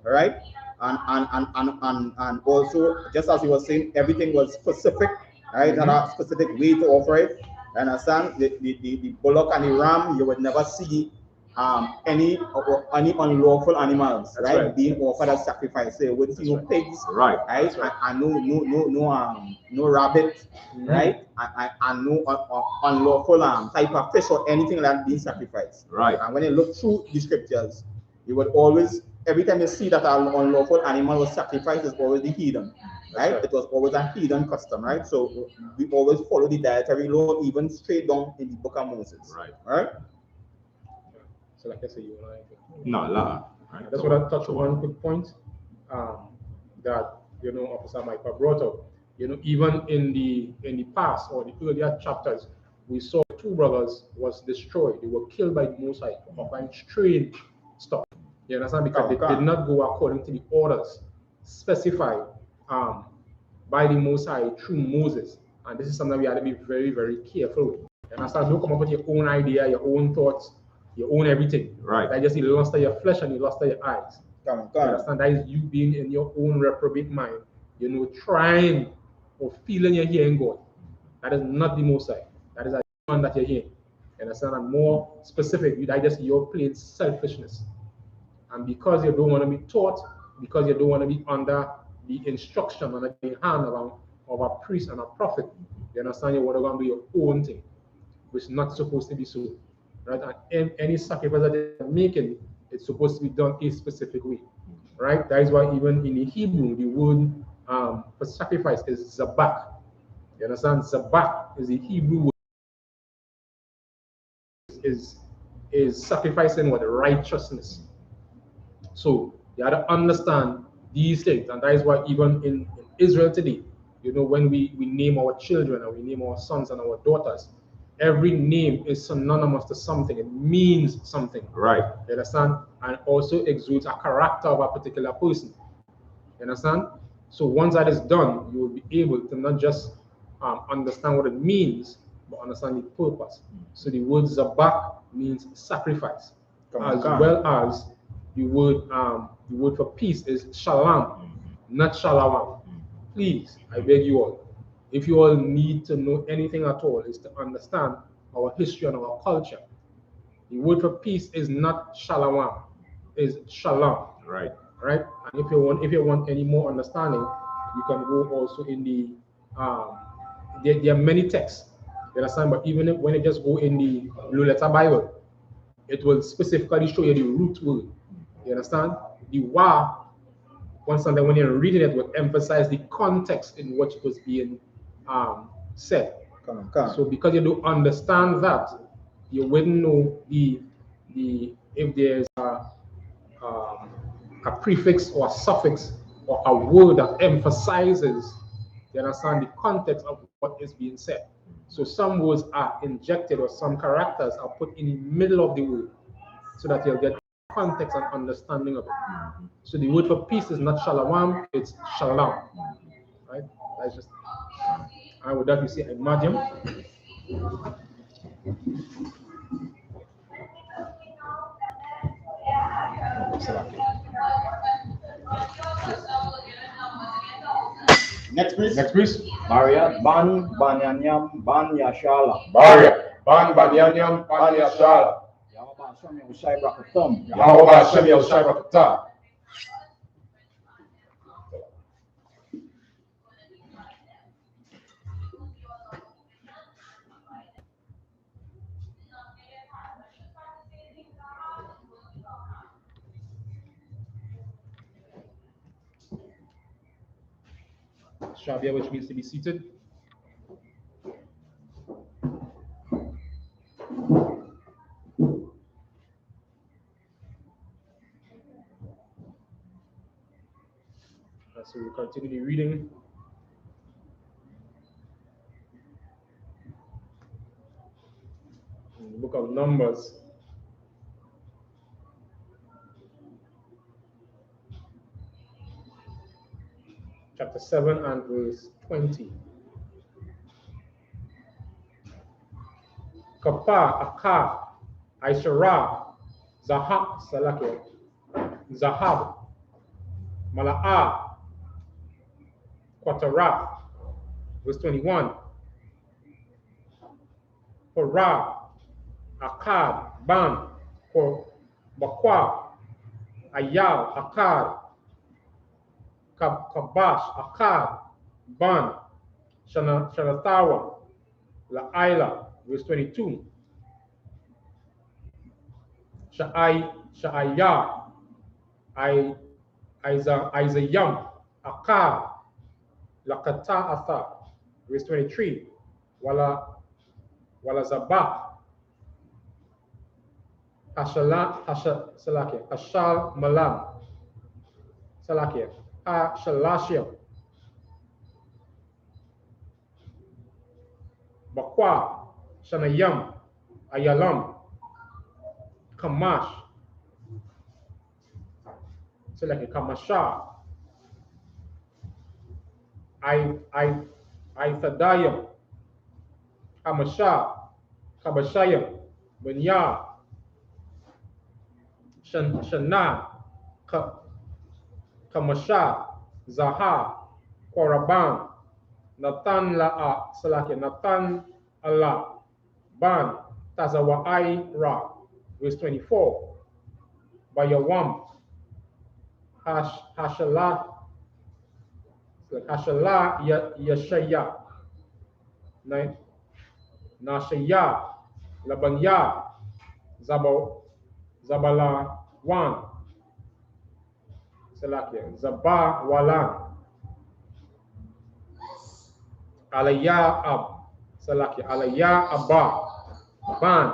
right. And also, just as you were saying, everything was specific, right? Had a specific way to offer it. You understand? The bullock and the ram, you would never see any unlawful animals, right, being offered as sacrifice. So you wouldn't see no pigs, right? And no rabbit, right? And no unlawful type of fish or anything like that being sacrificed, right? And when you look through the scriptures, you would always, every time you see that an unlawful animal was sacrificed, it's always the heathen, right? It was always a heathen custom, right? So we always follow the dietary law, even straight down in the book of Moses, right? So like I said, you want to... No, la. I just want to touch on one quick point that, Officer Micah brought up. Even in the past or the earlier chapters, we saw 2 brothers was destroyed. They were killed by the Most High for offering strange stuff. You understand? Because they did not go according to the orders specified by the Most High through Moses. And this is something we have to be very, very careful with. You understand? Don't come up with your own idea, your own thoughts, your own everything. Right. That just you lust of your flesh and you lust of your eyes. You understand? That is you being in your own reprobate mind, trying or feeling you're hearing God. That is not the Most High. That is a one that you're hearing. You understand? And more specific, that just your plain selfishness. And because you don't want to be taught, because you don't want to be under the instruction, under the hand of a priest and a prophet, you understand? You want to go and do your own thing, which is not supposed to be so. Right? And any sacrifice that you're making, it's supposed to be done a specific way. Right? That is why even in the Hebrew, the word for sacrifice is zabak. You understand? Zabak is the Hebrew word. Is sacrificing what? Righteousness. So you have to understand these things, and that is why even in Israel today, when we name our children and we name our sons and our daughters, every name is synonymous to something. It means something. Right. You understand? And also exudes a character of a particular person. You understand? So once that is done, you will be able to not just understand what it means, but understand the purpose. So the word zabak means sacrifice, as well as the word for peace is SHALAM, not SHALAM. Please, I beg you all, if you all need to know anything at all, is to understand our history and our culture. The word for peace is not SHALAM, is SHALAM. Right. Right. And if you want any more understanding, you can go also in the there are many texts. You understand? But even when you just go in the Blue Letter Bible, it will specifically show you the root word. You understand? The wa, once and then when you're reading it, will emphasize the context in which it was being said. So because you don't understand that, you wouldn't know if there's a prefix or a suffix or a word that emphasizes, you understand, the context of what is being said. So some words are injected or some characters are put in the middle of the word so that you'll get context and understanding of it. So the word for peace is not shalom, it's shalom. Right? That's just, and with that we say imagine. Next priest. Maria, Ban, Banyanyam, Ban Yashala. Maria, Ban Banyanyam, Ban Yashala. Yahweh Hashem Yahushai Brakatham. Yahweh Hashem Yahushai Brakatham. Shabia, which means to be seated. So we'll continue the reading. In the book of Numbers. Numbers. Chapter 7 and verse 20. Kappa, Akab, Aishara, Zahab, Mala'ah, Quatarah, verse 21. Korah, Akab, Ban, Bakwa, Ayal, Akad, Kabash, Akad, Ban, Shanatawa, La'ila, verse 22. Sha'ayah, Isayam, Akab, Lakata'atha, verse 23. Wala Zabak, Hashal Malam, Salakia, Hashalashia, Bakwa, Shanayam, Ayalam, Kamash, Salakia, Kamasha, Ithadayam, Kamasha, Kabashayam, Bunya, Shana, Kamasha, Zaha, Koraban, Nathan La'a, Salakia, Nathan Allah, Ban, Tazawa'ai Ra, verse 24. Bayawam, Hashalah Yashaya, Nashaya, Labanya, Zabalawan, Salakia, Zabawalan, Alaya Ab, Salakia, Alaya Abba, Ban,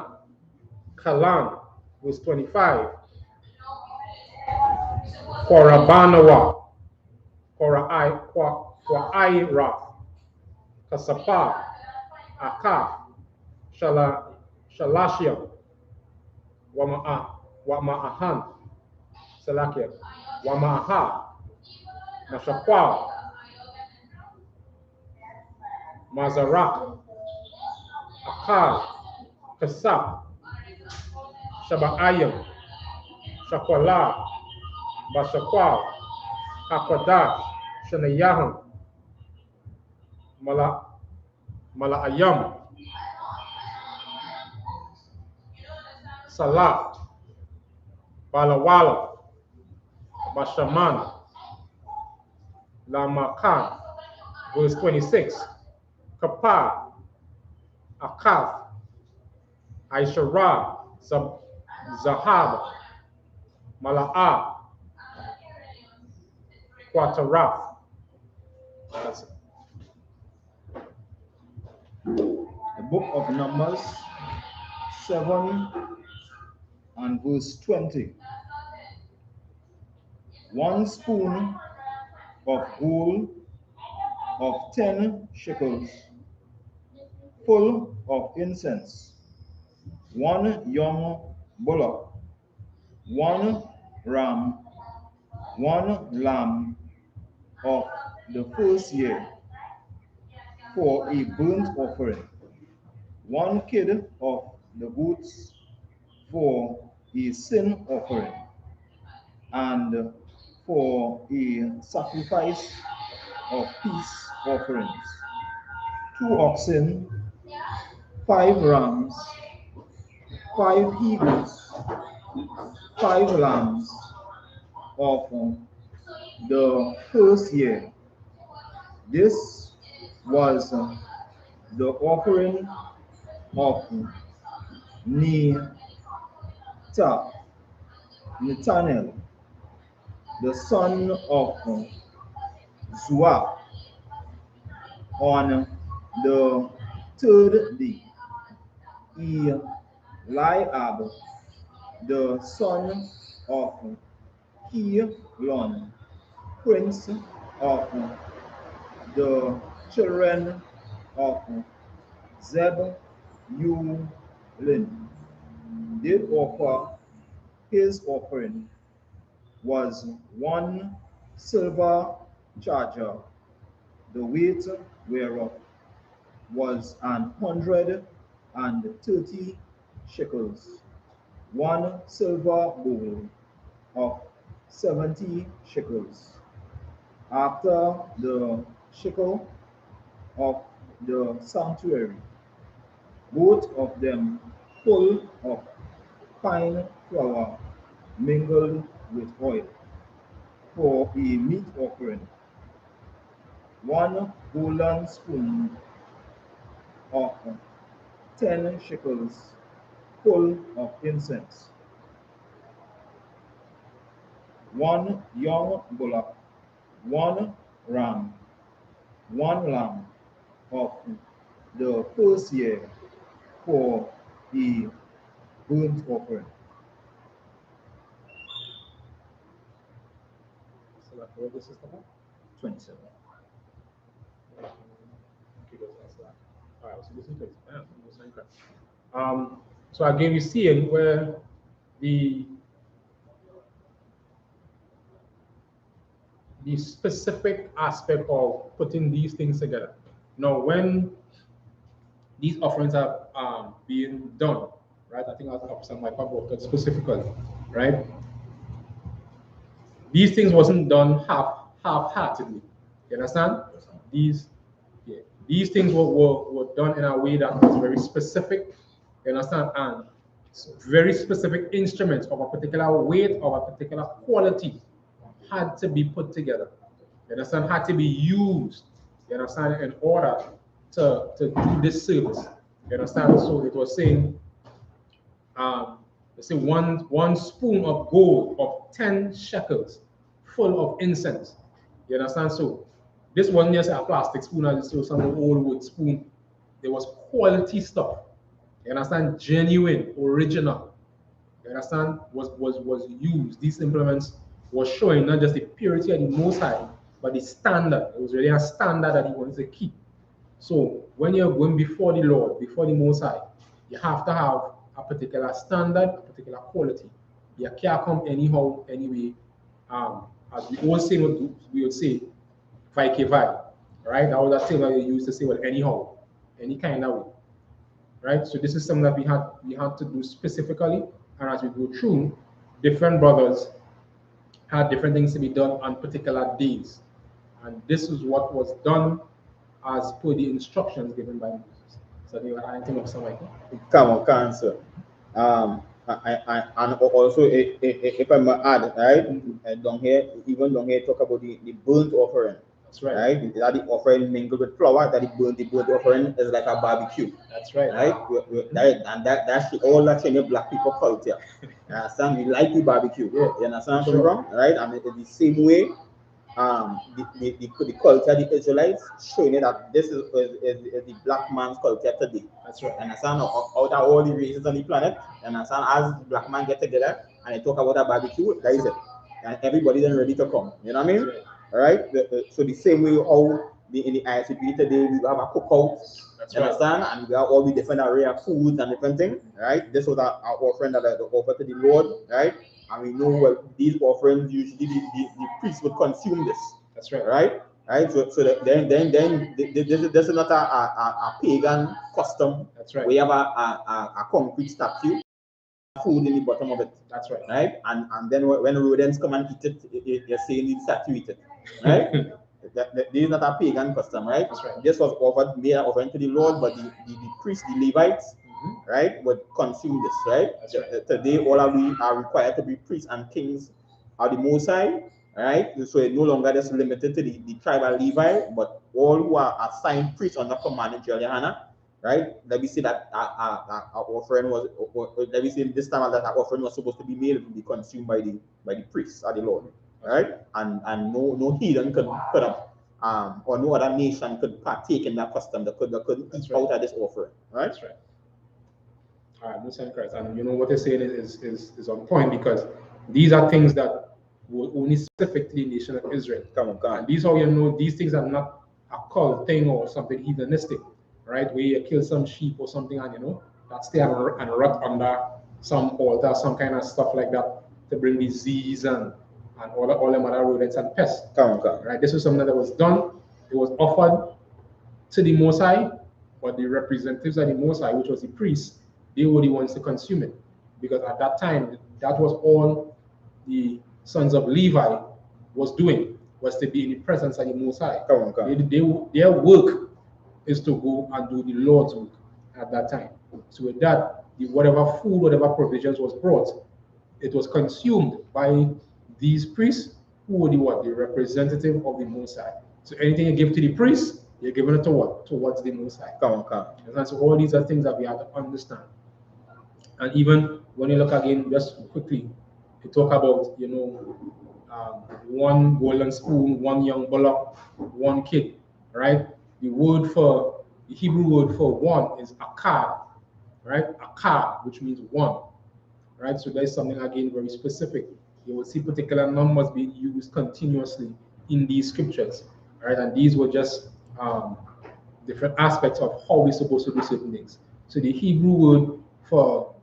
Kalan, verse 25. Korabanawa, Koraira, Kasapa, Akaf, Shalashia, Wama'ahan, Salakia, Wama'aha, Nashaqwa, Mazarak, Akal, Kasap, Shaba'ayim, Shakwala, Bashaqwa, Hakwadash, Shanayahan, Mala'ayam, Salat, Balawala, Bashaman, Lamakan, verse 26. Kappa, Akaf, Aishara, Zahab, Mala'ah, Quataraf. That's it. The book of Numbers 7 and verse 20. 1 spoon of gold of 10 shekels, full of incense, 1 young bullock, 1 ram, 1 lamb of the first year for a burnt offering, 1 kid of the goats for a sin offering, and for a sacrifice of peace offerings, 2 oxen, 5 rams, 5 he-goats, 5 lambs of the first year. This was the offering of Nathanael, the son of Zuak, on the 3rd day. Eliab, the son of Helon, prince of the children of Zebulun, did offer his offering was 1 silver charger, the weight whereof was 130 shekels, 1 silver bowl of 70 shekels, after the shekel of the sanctuary, both of them full of fine flour mingled with oil, for a meat offering, 1 golden spoon of 10 shekels full of incense, 1 young bullock, 1 ram, 1 lamb of the first year for a burnt offering. So that's what this is about? 27. All right, so this is good. So again, we're seeing where the specific aspect of putting these things together. Now, when these offerings are being done, right? I think I'll talk some my about that specifically, right? These things wasn't done half-heartedly. You understand? These things were done in a way that was very specific. You understand? And very specific instruments of a particular weight, of a particular quality had to be put together. You understand? Had to be used. You understand? In order to do this service. You understand? So it was saying, let's say one spoon of gold of 10 shekels full of incense. You understand? So this wasn't just a plastic spoon, as you see, some old wood spoon. There was quality stuff. You understand? Genuine, original. You understand? Was used. These implements was showing not just the purity of the Most High, but the standard. It was really a standard that he wanted to keep. So when you're going before the Lord, before the Most High, you have to have a particular standard, a particular quality. You can't come anyhow, anyway. As we always say, we would say, "Vike vai," right? That was that thing that you used to say, well, anyhow, any kind of way, right? So this is something that we had to do specifically, and as we go through, different brothers had different things to be done on particular days, and this is what was done as per the instructions given by Moses. So do you have anything of something like that? Come on, cancer. And also, if I may add, right, down here, talk about the burnt offering. That's right. Right? That the offering mingled with flour, that the burnt offering is like a barbecue. That's right. Right? And that's all that in the black people culture. You understand? We like the barbecue. Yeah. You understand? Sure. Wrong? Right? And in the same way, the culture of the Israelites showing it that this is the black man's culture today. That's right. Understand? Out of all the races on the planet, understand? As the black man get together and they talk about a barbecue, that is it. And everybody then ready to come. You know what I mean? All right. So the same way how in the I.S.U.P. today we have a cookout. You understand? And we have all the different array of foods and different things. Right. This was our offering that I offer to the Lord. Right. And we know well these offerings usually the priest would consume this. That's right. Right. Right. So then this is not a pagan custom. That's right. We have a concrete statue, food in the bottom of it. That's right. Right. And then when rodents come and eat it, you're saying the statue eat it. Right. This is not a pagan custom, right? That's right. This was made an offering to the Lord, but the priests, the Levites, right, would consume this, right? That's right. Today, all of we are required to be priests and kings of the Most High, right? So it's no longer just limited to the tribe of Levi, but all who are assigned priests under command in GEN.YAHANNA, right? Let me say that our offering was, let me say this time that our offering was supposed to be made to be consumed by the priests of the Lord. Right, and no heathen could have or no other nation could partake in that custom. They couldn't eat out of this offering. Right. That's right. All right, Muslim Christ, and you know what they're saying is on point, because these are things that were only specific to the nation of Israel. Come on. And these how you know these things are not a cult thing or something heathenistic, right? Where you kill some sheep or something and you know that stay and rot under some altar, some kind of stuff like that to bring disease and all them other rodents and pests. Right? This was something that was done. It was offered to the Most High, but the representatives of the Most High, which was the priests, they were the ones to consume it. Because at that time, that was all the sons of Levi was doing, was to be in the presence of the Most High. Their work is to go and do the Lord's work at that time. So with that, whatever food, whatever provisions was brought, it was consumed by these priests who were the representative of the Most High. So anything you give to the priests, you're giving it to what? Towards the Most High. And so all these are things that we have to understand. And even when you look again, just quickly, to talk about, one golden spoon, one young bullock, one kid, right? The Hebrew word for one is akkad, right? Akkad, which means one, right? So there's something again very specific. You will see particular numbers being used continuously in these scriptures, right? And these were just different aspects of how we're supposed to do certain things. So the Hebrew word for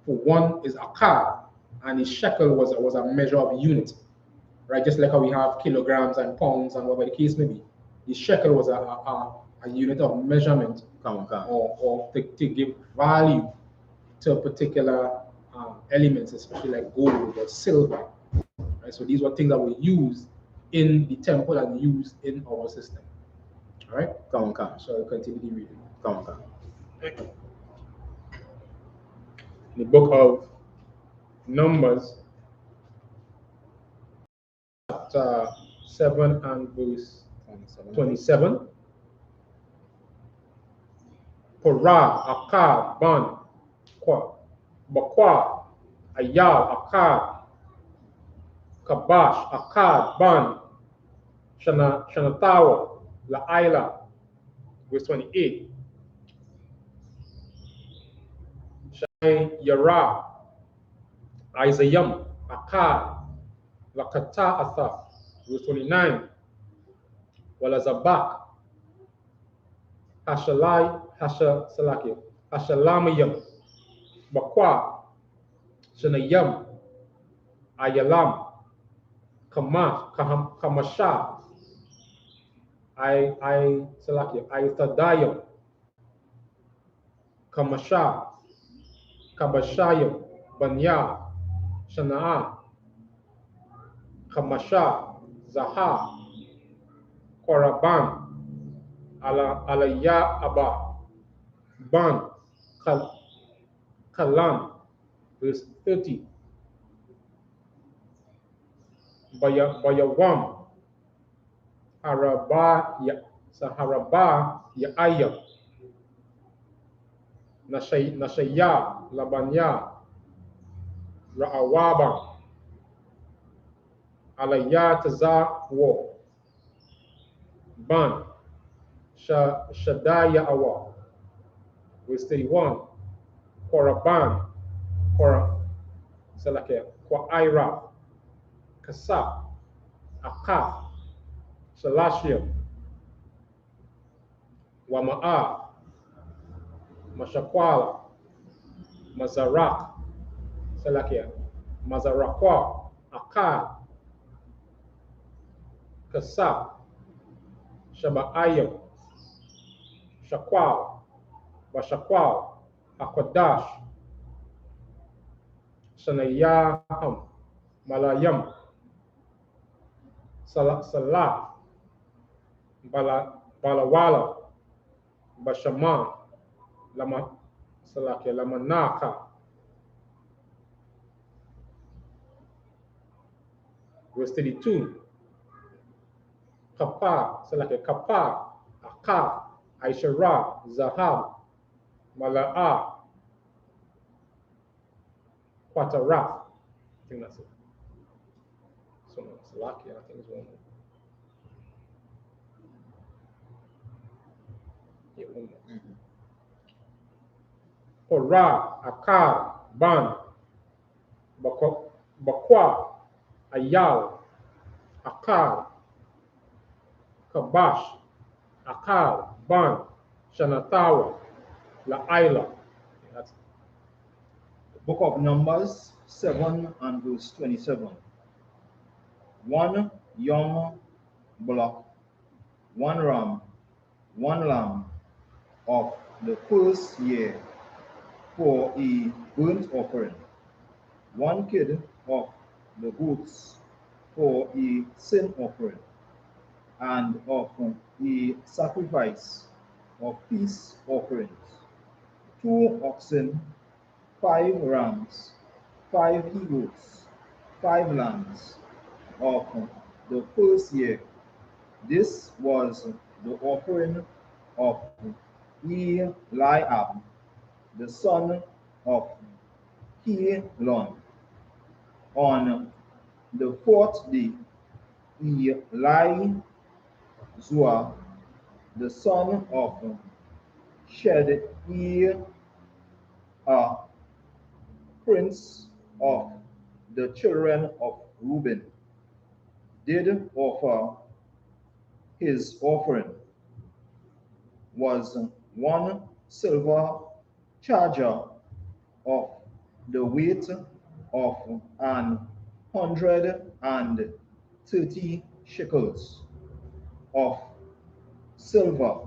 one is akkad, and the shekel was a measure of unit, right? Just like how we have kilograms and pounds and whatever the case may be. The shekel was a unit of measurement or to give value to particular elements, especially like gold or silver. Right? So these were things that were used in the temple and used in our system. All right? So I'll continue the reading. The book of Numbers, chapter 7 and verse 27. Korah, Akkad, Ban, Bakwa, Ayal, Akkad, Kabash, Akkad, Ban, Shanatawa, La'ila, verse 28. Shai Yara, Isayam, Akkad, Lakata Atha, verse 29. Walazabak, Hashalamayam, Bakwa, Shanayam, Ayalam, Kamasha, Aytadayam, Kamasha, Kabashayam, Banya, Shana'a, Kamasha, Zaha, Koraban, Alaya Abba, Ban, Kalam, verse 30. Bayawam, Haraba Ya'aya, Nashaya, Labanya, Ra'awaba, Alaya Taza War, Ban, Shadaya Awa, verse 31. Koraban, Kwaira, Kasa, Akaf, Salashim, Wama'a, Mashakwala, Mazarak, Mazarakwa, Akad, Kasa, Shaba'ayim, Shakwal, Bashakwal, Akwadash, Shanayaham, Malayam, Salah, Balawala, Bashama, Lamanaka. Verse 32. Kapa, Kapa, Aka, Aishara, Zahab, Mala'a, Quatara. I think that's it. So Salakia, I think it's one more. Yeah, one more. Korah, Akkad, Ban, Bakwa, Ayal, Akkad, Kabash, Akkad, Ban, Shanatawa, La'ila. That's it. Book of Numbers 7 and verse 27. 1 young bullock, 1 ram, 1 lamb of the first year for a burnt offering, 1 kid of the goats for a sin offering, and of a sacrifice of peace offerings, 2 oxen, 5 rams, 5 he goats, 5 lambs of the first year. This was the offering of I.S.U.P.K, the son of Helon. On the 4th day, I.S.U.K, the son of Shedaiah, a prince of the children of Reuben, did offer his offering, was 1 silver charger of the weight of 130 shekels, of silver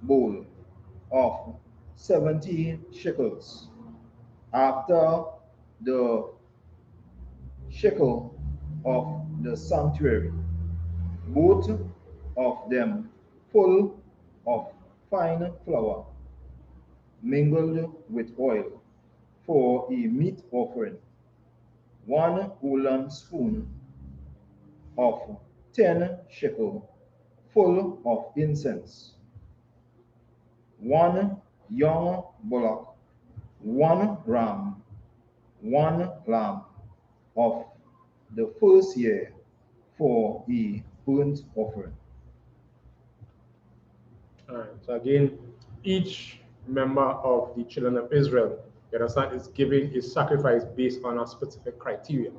bowl of 70 shekels, after the shekel of the sanctuary, both of them full of fine flour, mingled with oil, for a meat offering, 1 woolen spoon of 10 shekel, full of incense, 1 young bullock, 1 ram, 1 lamb of the first year for a burnt offering. All right. So again, each member of the children of Israel, you understand, is giving a sacrifice based on a specific criteria.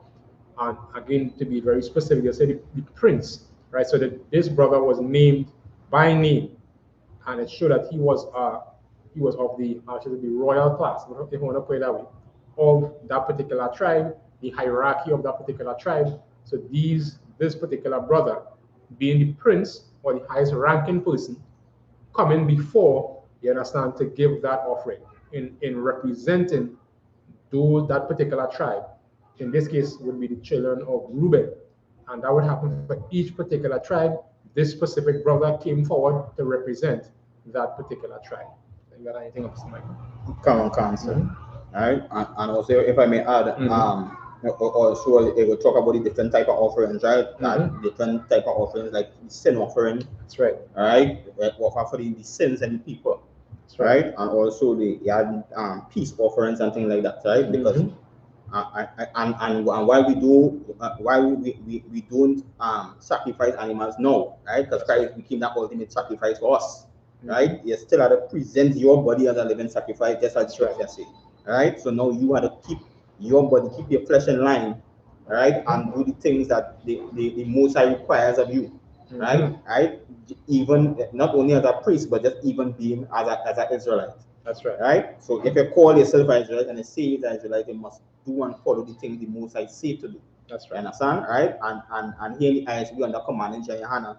And again, to be very specific, they said the prince, right? So that this brother was named by name, and it showed that he was of the the royal class, if you want to put it that way, of that particular tribe, the hierarchy of that particular tribe. So this particular brother, being the prince or the highest ranking person, coming before, you understand, to give that offering in representing that particular tribe. In this case, would be the children of Reuben, and that would happen for each particular tribe. This specific brother came forward to represent that particular tribe. You got anything else, Mike? Come on, sir. All right, and also, if I may add, also it will talk about the different type of offerings, right? Different type of offerings, like the sin offering. That's right. All right, offer for the sins and the people. That's right. And also the peace offerings and things like that, right? Because and why we don't sacrifice animals now, right? Because Christ became that ultimate sacrifice for us, right? You still have to present your body as a living sacrifice, just as Scripture says, right? So now you have to keep your body, keep your flesh in line, right? And do the things that the Most High requires of you, right? Right? Even not only as a priest, but just even being as an Israelite. That's right. Right? So if you call yourself an Israelite and you say you're an Israelite, you must do and follow the things the Most High say to do. That's right. You understand? Right? And here in the I.S.U.P.K under commanding GEN.YAHANNA,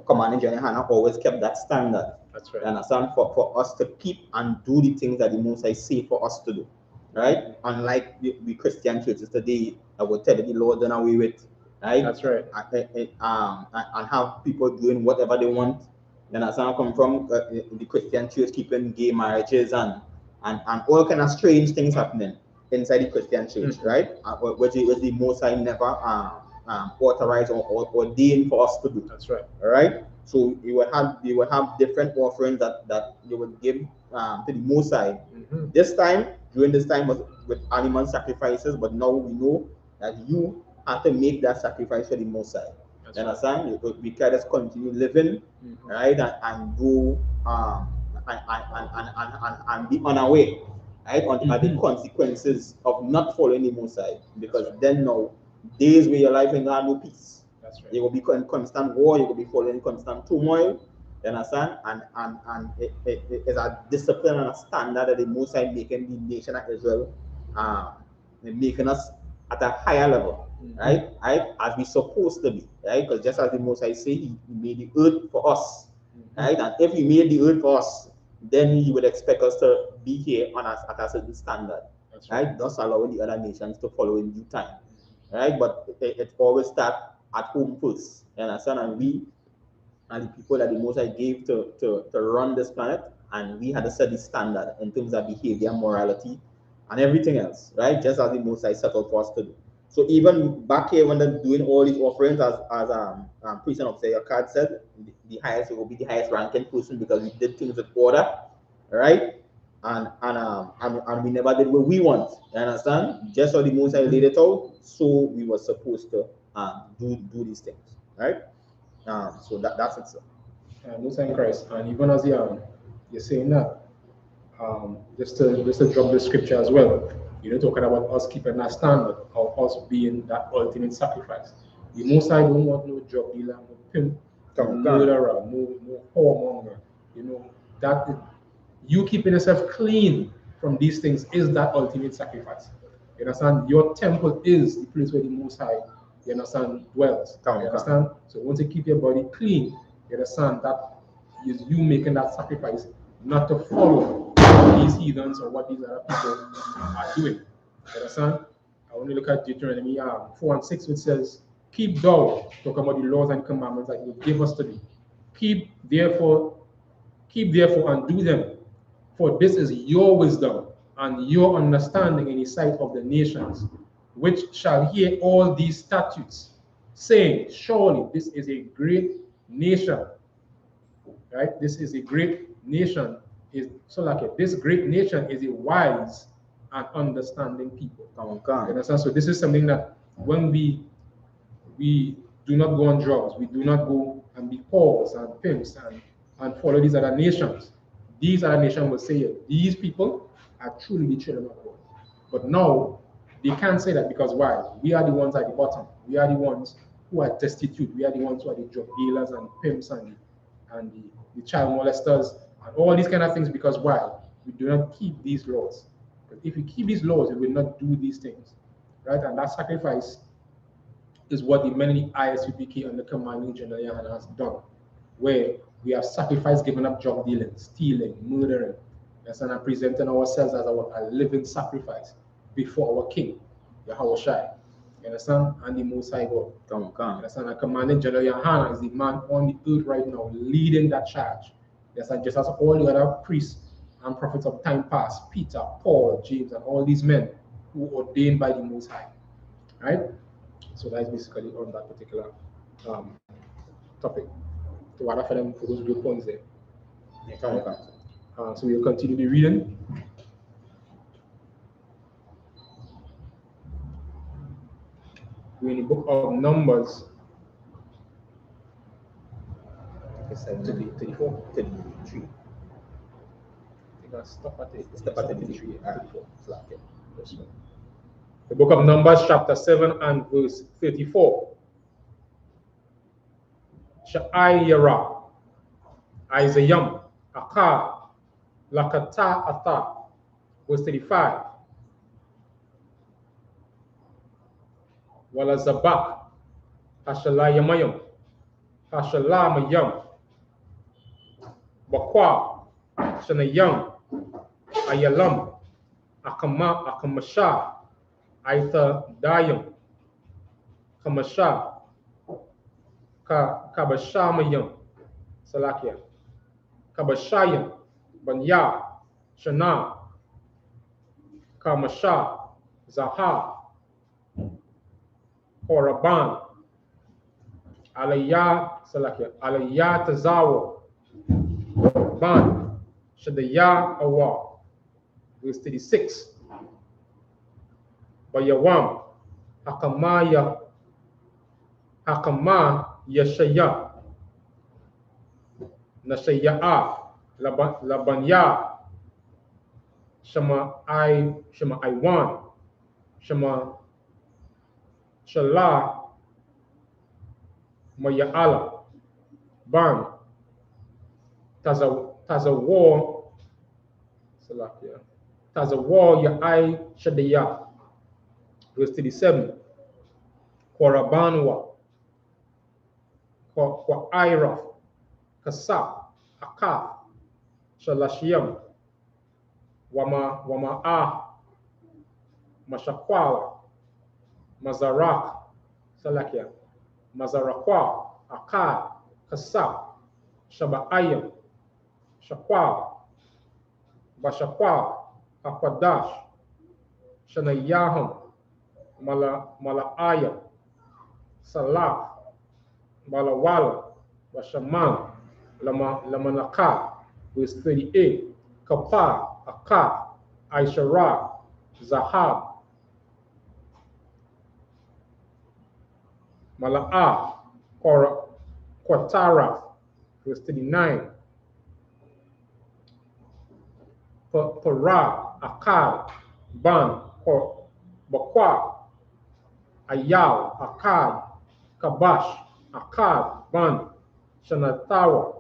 commanding GEN.YAHANNA always kept that standard. That's right. You understand? For us to keep and do the things that the Most High say for us to do. Right? Unlike the Christian churches today, I will tell you the Lord done away with. Right? That's right. And have people doing whatever they want. You understand? Come from the Christian church, keeping gay marriages and all kind of strange things happening inside the Christian church, right? Which the Most High never authorized or ordained for us to do. That's right. All right. So you will have different offerings that you would give to the Most High. During this time was with animal sacrifices, but now we know that you have to make that sacrifice for the Most High. You understand? We can just continue living, right, and do and be on our way, right, at the consequences of not following the Most High. Because then now, days where your life ain't gonna have no peace. That's right. You will be in constant war. You will be following constant turmoil. You understand? And it is a discipline and a standard that the Most High making the nation of Israel making us at a higher level, right? As we supposed to be, right? Because just as the Most High say, he made the earth for us, right? And if he made the earth for us, then he would expect us to be here on us at a certain standard, right? Thus allowing the other nations to follow in due time, right? But it always starts at home first, you understand? And we and the people that the Most High gave to run this planet, and we had to set the standard in terms of behavior, morality, and everything else, right? Just as the Most High settled for us to do. So even back here when they're doing all these offerings, as Priest and Officer Yakad said, the highest will be the highest ranking person because we did things with order, right? And we never did what we want. You understand? Just how the Most High laid it out, so we were supposed to do these things, right? So that's it, sir. Most in Christ, and even as you're saying that, just to drop the scripture as well. Talking about us keeping that standard of us being that ultimate sacrifice. The Most High don't want no drug dealer, no pimp, no murderer, no whoremonger. That you keeping yourself clean from these things is that ultimate sacrifice. You understand? Your temple is the place where the Most High, you understand, dwells. You understand? So once you keep your body clean, you understand that is you making that sacrifice, not to follow these heathens or what these other people are doing. You understand? I want to look at Deuteronomy 4:6, which says, "Keep thou," talking about the laws and commandments that you give us today. Keep therefore and do them, for this is your wisdom and your understanding in the sight of the nations, which shall hear all these statutes, saying, surely this is a great nation. Right? This is a great nation. This great nation is a wise and understanding people. Understand? So this is something that when we do not go on drugs, we do not go and be whores and pimps and follow these other nations. These other nations will say, these people are truly the children of God. But now, they can't say that because why? We are the ones at the bottom. We are the ones who are destitute. We are the ones who are the drug dealers and pimps and the child molesters and all these kind of things, because why? We do not keep these laws. But if we keep these laws, we will not do these things. Right? And that sacrifice is what the men in the I.S.U.P.K under commanding General Yahanna has done, where we have sacrificed, giving up drug dealing, stealing, murdering, and presenting ourselves as a living sacrifice before our King, Yahawashi. You understand? And the Most High God. Come. Understand? And commanding General Yahanna is the man on the earth right now leading that charge. Yes, and just as all the other priests and prophets of time past, Peter, Paul, James, and all these men who were ordained by the Most High. Right? So that is basically on that particular topic. So what for them for those good points there. So we'll continue the reading. We're in the book of Numbers. 34, 33. I think I stop at it. Stop at 33. 34. The book of Numbers, chapter 7 and verse 34. Sha'ayara, Isayam, Aka, Lakata Ata, verse 35. Wala Zabak, Hashalayamayam, Hashalamayam, Bakwa, Shanayam, Ayalam, Akamasha, Aita Dayam, Kamasha, Kabashamayam, Salakia, Kabashayam, Banya, Shana, Kamasha, Zaha, Horaban, Alaya, Salakia, Alaya Tazawa, Ban, Shadaya Awa, verse 36. Bayawam, Hakama Yashaya, Nashaya, Labanya, Shama Iwan, Shama Shala, Mayala, Ban, Tazawar, Kazawa Yahai Shadaya. Verse 37. Korabanwa. Kwa Ira. Kasap. Akaf. Shalashiam. Wama Mashakwala. Mazarak. Salakia. Mazarakwa. Akad. Kasap. Shabaayam. Shakwa. Bashakwa. Akwadash. Shanayaham. Malaaya. Salah. Malawala. Bashaman. Lamanaka. Verse 38. Kapa. Akad. Aishara. Zahab. Mala'a. Quatara. Verse 39. Para. Akad. Ban. Bakwa. Ayal. Akad. Kabash. Akad. Ban. Shanatawa.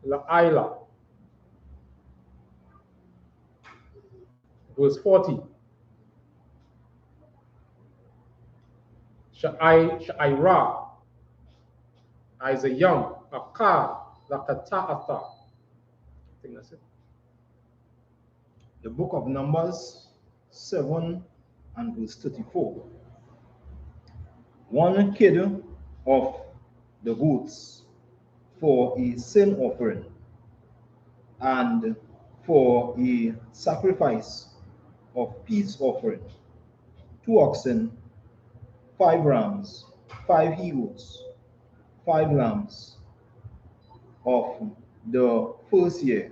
La'ila. Verse 40. Sha'ira. Isayam. Akad. Lakata'atha. I think that's it. The book of Numbers 7 and verse 34. One kid of the goats for a sin offering and for a sacrifice of peace offering, 2 oxen, 5 rams, 5 he-goats, 5 lambs of the first year.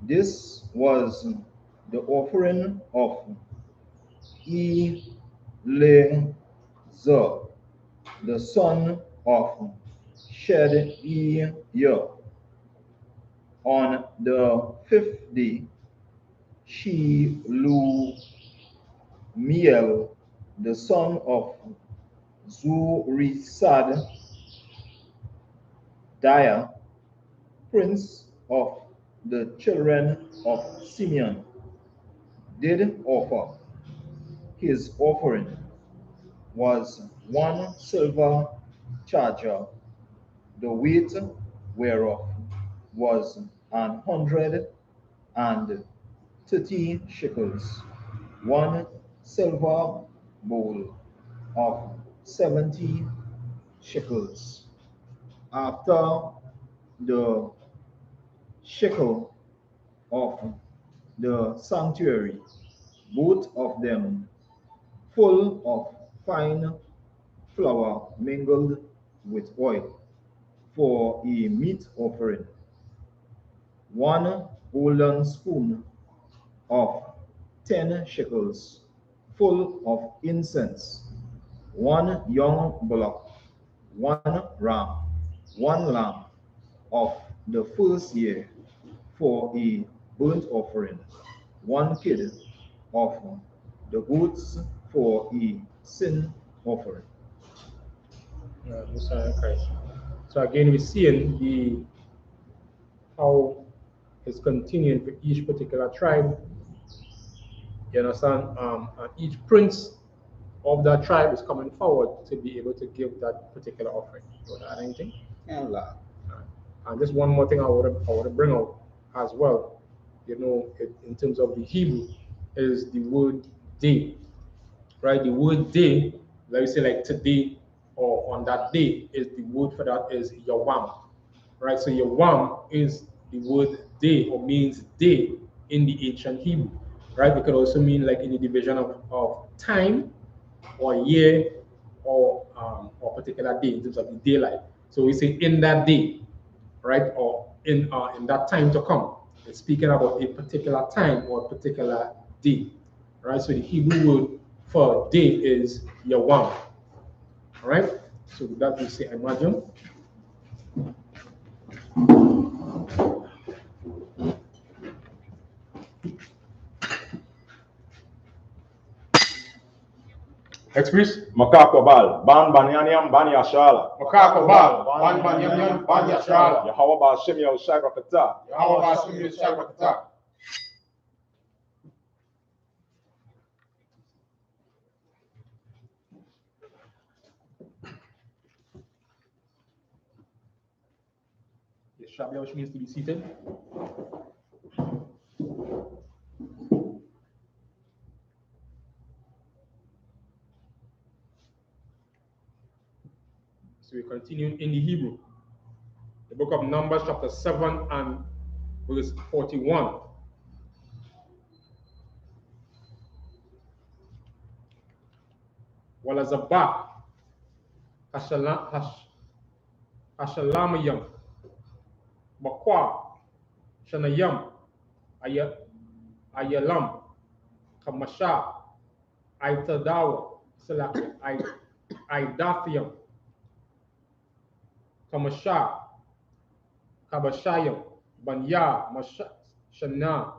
This was the offering of Eleazar, the son of Shedaiah. On the 5th day, Shelumiel, the son of Zurisad, prince of the children of Simeon, did offer. His offering was 1 silver charger, the weight whereof was 130 shekels, 1 silver bowl of 70 shekels. After the shekel of the sanctuary, both of them full of fine flour mingled with oil, for a meat offering, 1 golden spoon of 10 shekels, full of incense, 1 young bullock, 1 ram, 1 lamb of the first year, for a burnt offering, 1 kid of the goats for a sin offering. So again, we're seeing how it's continuing for each particular tribe. You understand? And each prince of that tribe is coming forward to be able to give that particular offering. You want to add anything? Yeah. And just one more thing I want to bring out as well. You know, in terms of the Hebrew, is the word day, right? The word day, let me say like today or on that day, is the word for that is Yawam, right? So Yawam is the word day or means day in the ancient Hebrew, right? It could also mean like in the division of time or year or particular day in terms of the daylight. So we say in that day, right? Or in that time to come. It's speaking about a particular time or a particular day, right? So the Hebrew word for day is Yawam, all right? So with that we say imagine. Next, please. Makakobal, Ban Banyanyam Banya Shala. Makakobal, Ban Banyam Banya Shala. Yahweh Bashim Yahushai Rakata. Yahweh Bashim Yahushai Rakata. Shabia, which means to be seated. So we continue in the Hebrew. The book of Numbers, chapter 7 and verse 41. Walazabak, Hashalamayam, Makwa, Shanayam, Ayalam, Kamasha, Aitadawa, Selak, Idathiam, Kamasha, Kabashayam, Banya, Shana,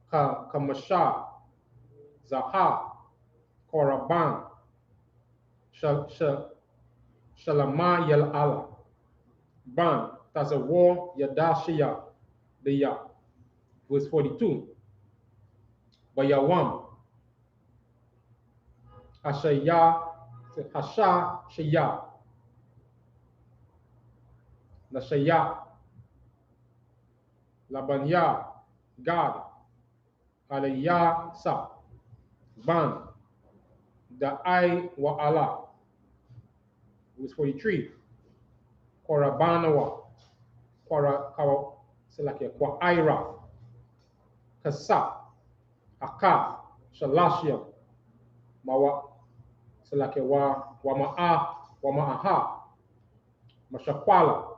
Kamasha, Zaha, Koraban, Shalama Yal Allah, Ban, Tazawa Yadashia, Deya. Verse 42. Bayawam, Hasha Shaya, Nashaya, Labanya, Gad, Alaya Sa, Ban, Da'ai wa Allah. Verse 43. Korabanawa, Kwaira, Kasa, Akaf, Shalashia, Mawa, Wama'aha, Mashakwala,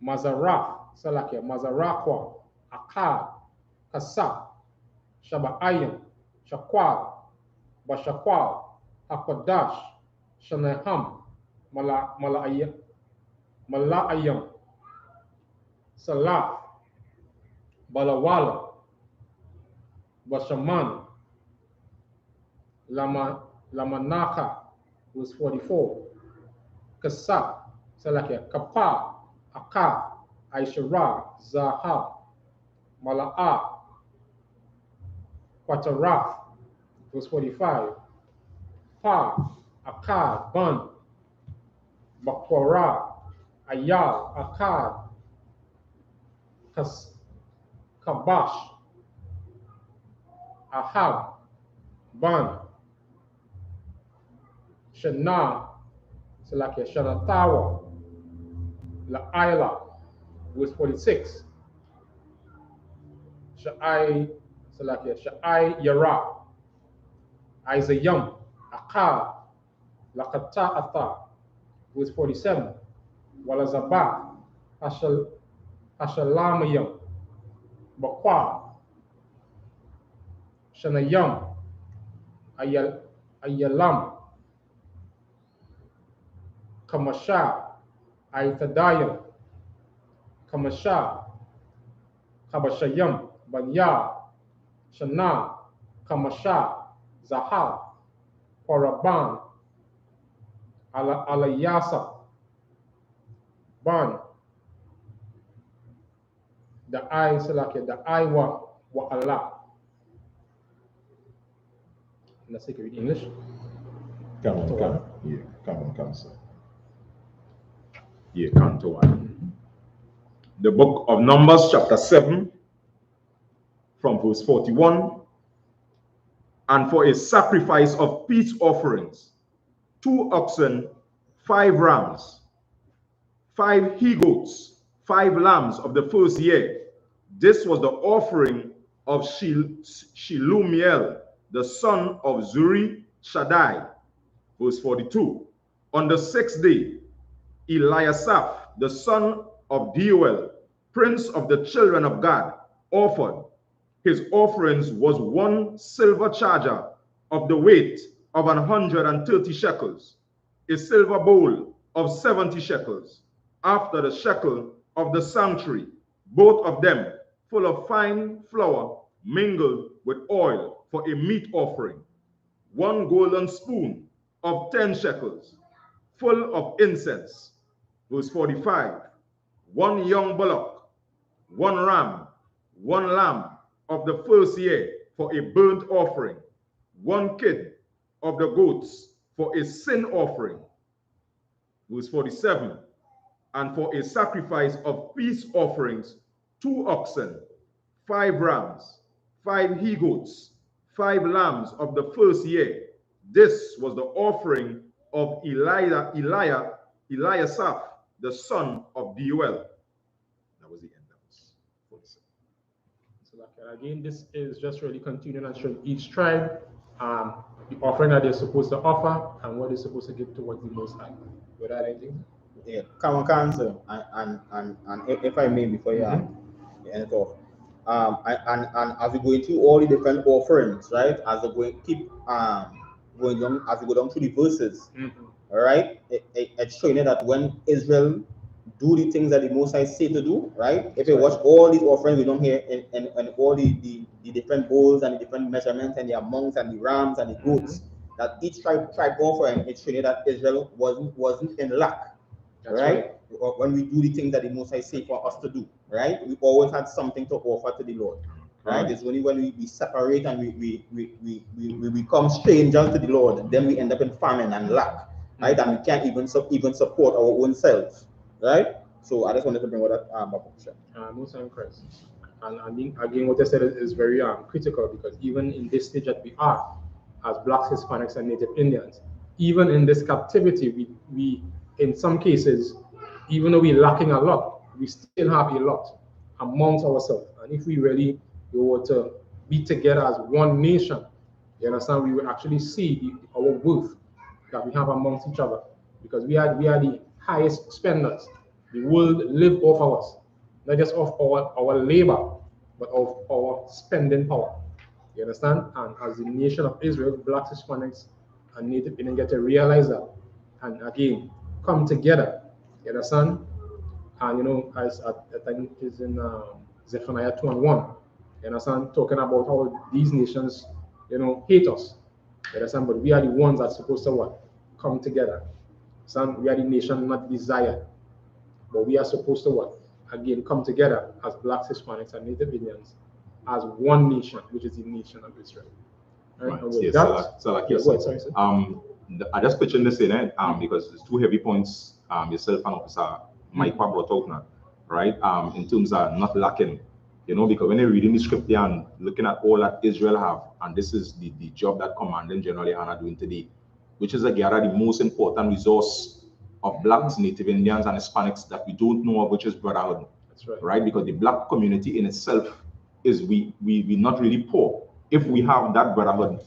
Mazaraf, Mazarakwa, Akad, Kasa, Shaba'ayim, Shakwal, Bashakwal, Hakodash, Shanaham, Mala'ayam, Salaf, Balawala, Bashaman, Lamanaka, was 44. Kasa, Kapa, Aka, Aishara, Zahab, Mala'a, Qataraf, was 45. Pa, Akkad, Bun, Bakwara, Ayal, Akkad, Kabash, Ahab, Ban, Shana, Shanatawa, La'ila, was 46. Sha'ai Yara, Isayam, Akkad, Lakata'atha, was 47. Walazabah, Hashalamayam, Bakwa, Shanayam, Ayalam, Kamasha, Aitadayam, Kamasha, Kabashayam, Banya, Shana, Kamasha, Zaha, Koraban, Alayasa, Ban, the I wa Allah. Let's take it in English. Come on, sir. Yeah, Canto 1. The book of Numbers, chapter 7, from verse 41. And for a sacrifice of peace offerings, 2 oxen, 5 rams, 5 he-goats, 5 lambs of the first year. This was the offering of Shelumiel, the son of Zuri Shaddai. Verse 42. On the 6th day, Eliasaph, the son of Deuel, prince of the children of God, offered. His offerings was 1 silver charger of the weight of 130 shekels, a silver bowl of 70 shekels, after the shekel of the sanctuary, both of them full of fine flour mingled with oil for a meat offering, 1 golden spoon of 10 shekels, full of incense. Verse 45, 1 young bullock, 1 ram, 1 lamb of the first year for a burnt offering, 1 kid of the goats for a sin offering. Verse 47, And for a sacrifice of peace offerings, 2 oxen, 5 rams, 5 he-goats, 5 lambs of the first year. This was the offering of I.S.U.P., the son of Deuel. That was the end. That was 47. So again, this is just really continuing and showing each tribe the offering that they're supposed to offer and what they're supposed to give towards the Most High. Would that anything? Yeah, come on, answer. And if I may, before you end it off. And as we go into all the different offerings, right? As we keep going down, as we go down through the verses, all right? It's showing you that when Israel do the things that the Most High say to do, right? If you watch all these offerings we don't hear and all the different bowls and the different measurements and the amounts and the rams and the goats, that each tribe offering, it's showing you that Israel wasn't in lack. Right? When we do the things that the Most High say for us to do, right? We always had something to offer to the Lord, right? It's only when we separate and we become strangers to the Lord, then we end up in famine and lack, right? And we can't even support our own selves, right? So I just wanted to bring out that Most High Christ. And again, what I said is very critical, because even in this stage that we are, as Blacks, Hispanics, and Native Indians, even in this captivity, we in some cases, even though we're lacking a lot, we still have a lot amongst ourselves. And if we really were to be together as one nation, you understand, we will actually see our worth that we have amongst each other, because we are the highest spenders. The world live off of us, not just off our labor, but of our spending power. You understand? And as the nation of Israel, Blacks, Hispanics, and Native Indians get to realize that, and again, come together. You understand? And you know, as I think it's in Zephaniah 2:1. You understand? Talking about how these nations, you know, hate us. You understand? But we are the ones that's supposed to what? Come together. We are the nation not desired, but we are supposed to what? Again, come together as Blacks, Hispanics, and Native Indians as one nation, which is the nation of Israel. Right. Yes, I just pitching this in because there's 2 heavy points yourself and Officer Mike brought out now, right? In terms of not lacking, you know, because when you're reading the scripture and looking at all that Israel have, and this is the job that Commandant GEN.YAHANNA doing today, which is the most important resource of Blacks, Native Indians, and Hispanics that we don't know of, which is brotherhood. That's right. Right? Because the Black community in itself is we not really poor. If we have that brotherhood,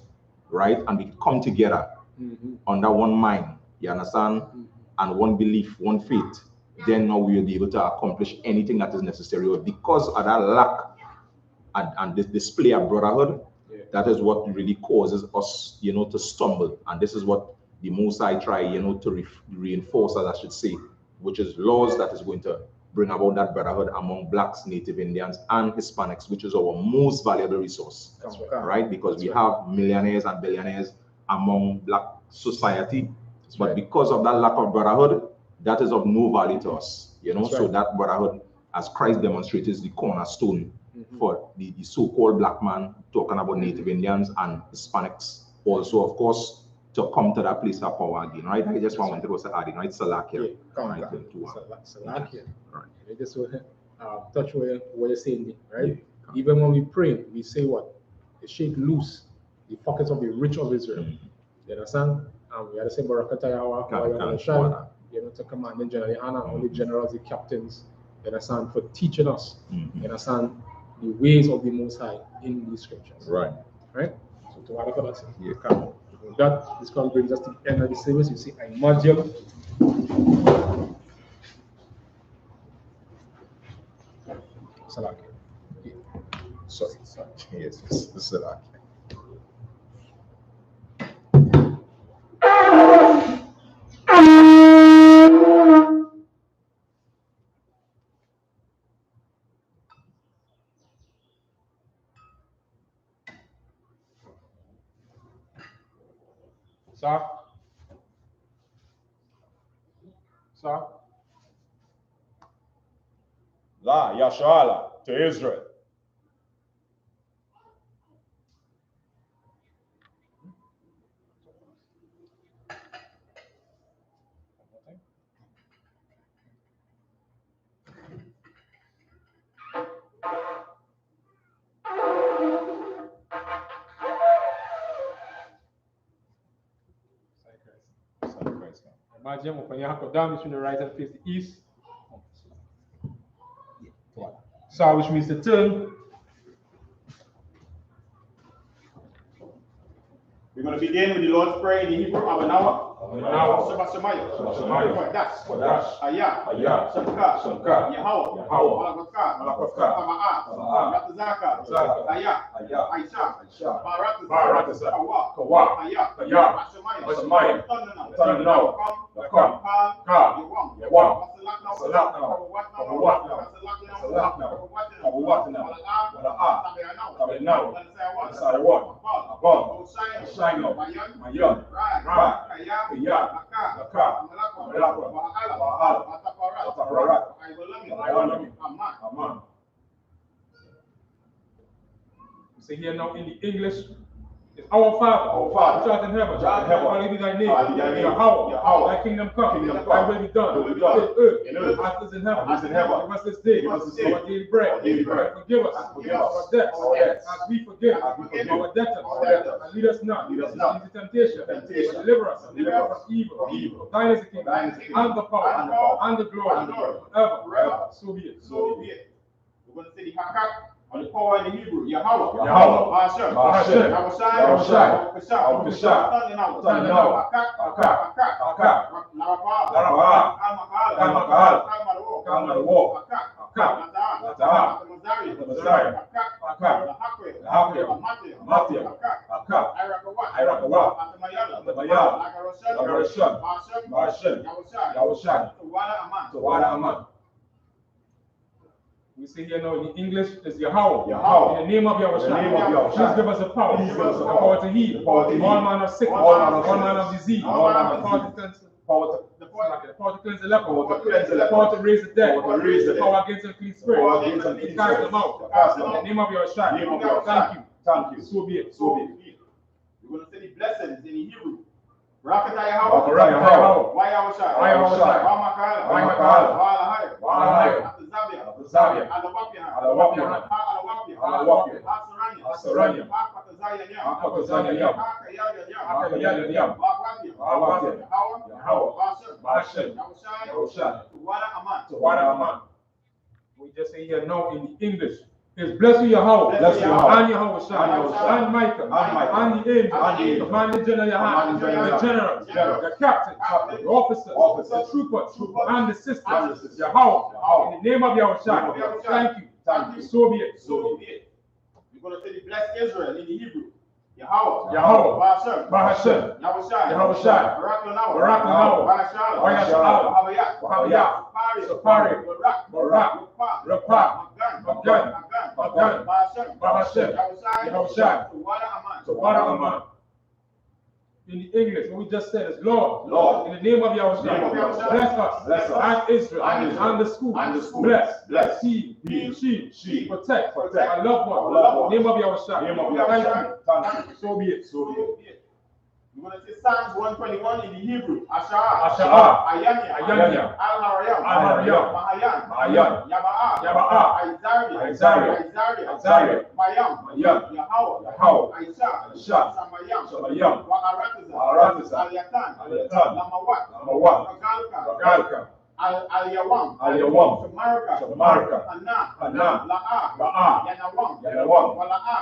right, and we come together under one mind, you understand, and one belief, one faith, then now we will be able to accomplish anything that is necessary. But because of that lack and this display of brotherhood, that is what really causes us, you know, to stumble. And this is what the Most High try, you know, to reinforce, as I should say, which is laws that is going to bring about that brotherhood among Blacks, Native Indians, and Hispanics, which is our most valuable resource, right? Because we have millionaires and billionaires among Black society, but because of that lack of brotherhood, that is of no value to us, you know. So that brotherhood, as Christ demonstrated, is the cornerstone for the so-called Black man, talking about Native Indians and Hispanics, also, of course, to come to that place of power again, right? I just wanted to say adding, right? Salakia. Salakia. Right. I just want to touch where you're saying, right? Even when we pray, we say what? They shake loose the pockets of the rich of Israel. You understand? And we had to say Barakatayawa, you know, to Commandant GEN.YAHANNA, all the generals, the captains, you understand, for teaching us, you understand, the ways of the Most High in these scriptures. Right. Right? So to what I say. With that, this call brings us to the end of the service. You see, I module. Salaki. Sorry. Yes, Salaki. Sir? La Yashala to Israel. Imagine when you have to down between the right and face the east. So which means to turn. We're going to begin with the Lord's Prayer in the Hebrew. Abanawa. Shabbat Shemaya. Dash. I.S.U.P.K. Yahawah. Malakavka. Ratazaka. I.S.U.P.K. Baratazaka. Kawa. Ashemaya. Tanana. Kam. Yawam. Salakna. Say here now in the English, it's our Father, which art in heaven, hallowed be thy name. Yahawah, thy kingdom come, thy will be done, in earth, as it is in heaven. Give us this day our daily bread. Forgive us our debts, as we forgive our debtors. And lead us not into temptation, but deliver us from evil. Thine is the kingdom, and the power, and the glory, forever. So be it. We're going to say the Hakak. On the power in the Hebrew, Yahawah, I.S.U.P.K. We say here now in English is Yahawah. In the name of Yahushua. Please give us the power. Power to heal. All manner of sickness. All manner of disease. Power to cleanse the leper. Power to raise the dead. Power against unclean spirit. To cast them out. In the name of Yahushua. Thank you. So be it. We're going to say the blessings in the Hebrew. Rakata Yahawah. Yahushua. Zabia, we just say here now in the English. Is bless you Yahawah, and Yahushua, and Michael, and the angels, the man, the General Yahanna, the generals, the captains, the officers, the troopers, and the sisters, Yahawah, in the name of Yahushua. Thank you. So be it. We're going to say the bless Israel in the Hebrew. Yahawah, Bahashem, Yahushua, Barakanawa, Wahabaya, Sapari, Barak, Rapah, Magan, Bahashem, Yahushua, Tawara Aman. In the English, what we just said is Lord. In the name of Yahushua. Bless us and Israel and the school. Bless. Shield. Protect. Our loved one. In the name of Yahushua. Thank you. So be it. We're going to say Psalms 121 in the Hebrew. Asha'ah. Ayanya. Al-Harayam. Mahayan. Yaba'ah. Isaiah. Mayam. Yahawah. Aisha. Samayam. Wa'aratazah. Al-Yatan. Lamawat. Ragalka. Al-Yawam. Shamarka. Anna. La'a. Yanawam. Wala'a.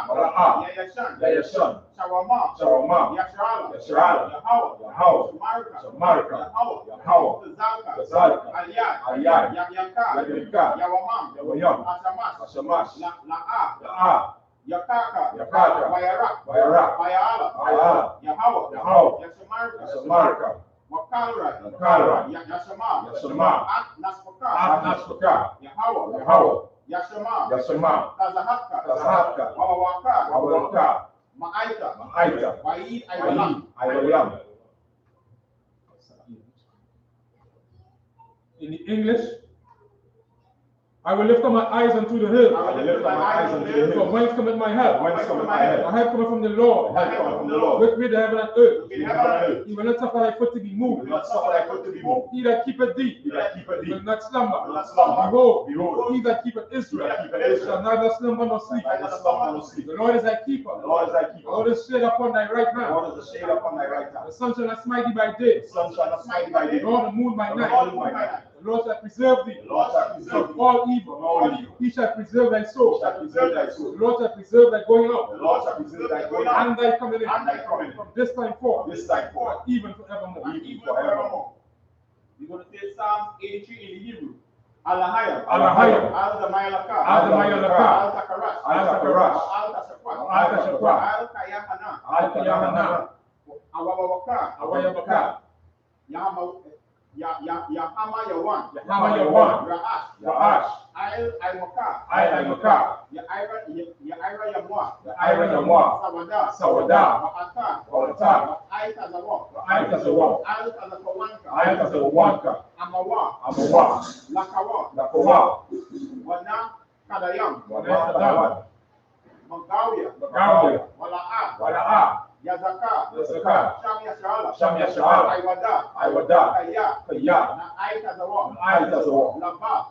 Yayashan. Shawama. Yashrala. Yahawah. Shamarka. Yahawah. Tazalka. Aliyad. Yamyanka. Yawamam. Ashamash. La'a. Yakaka. Wayarak. Bayala. Yahawah. Yashamarka. Wakalra. Yashama. Nasfaka. Yahawah. Yashama. Tazahatka. Wawaka. Ma'aita. Wa'id Aywalam. In the English, I will lift up my eyes unto the hills. I will lift up my eyes unto the hills. From whence cometh my help? Whence cometh my help? My help cometh from the Lord. My help cometh from the Lord. Which made the heaven and earth. He will not suffer thy foot to be will moved. not suffer thy foot to be moved. He that keepeth thee He that keepeth thee will not slumber. will not slumber. Behold, Behold, he that keepeth Israel he that keepeth Israel shall neither slumber nor sleep. neither slumber nor sleep. The Lord is thy keeper. The Lord is thy The keeper. Lord is shade upon thy right The hand. Lord is the shade upon thy right hand. The sun shall not smite thee by day, The sun shall not smite thee by day, nor the moon by nor night. the moon by night. The Lord shall preserve thee The Lord shall preserve from thee all evil. from all evil. He shall preserve thy He soul. shall preserve thy The soul. Lord shall preserve thy going The out Lord shall preserve thy going out and thy coming in and thy coming in from this time forth, this time forth, even forevermore. even forevermore. We're going to take Psalm 83 in the Hebrew. Alahayam, Alahayam, Al-Damayalaka, Al-Damayalaka, Al-Takarash, Al-Takarash, Al-Tashakwat, Al-Tashakwat, Al-Kayahana, Al-Kayahana, Awawawaka, Awayabaka, Yahama Yawan, Yahama Yawan, Ra'ash, Ra'ash, Al-Aimaka, Al-Aimaka, Yaira Yamwa, Yaira Yamwa, Sawada, Sawada, Wa'ata, Wa'ata, Aitazawa, Aitazawa, Al-Tazakawanka, Aitazawanka, Amawa, Amawa, Lakawa, Lakawa, Wana Kadayam, Wana Magawiya, Magawiya, Wala'a, Wala'a, Yazaka, Yazaka, Sham Yashala, Aiwada, Kaya, na Aitazawa,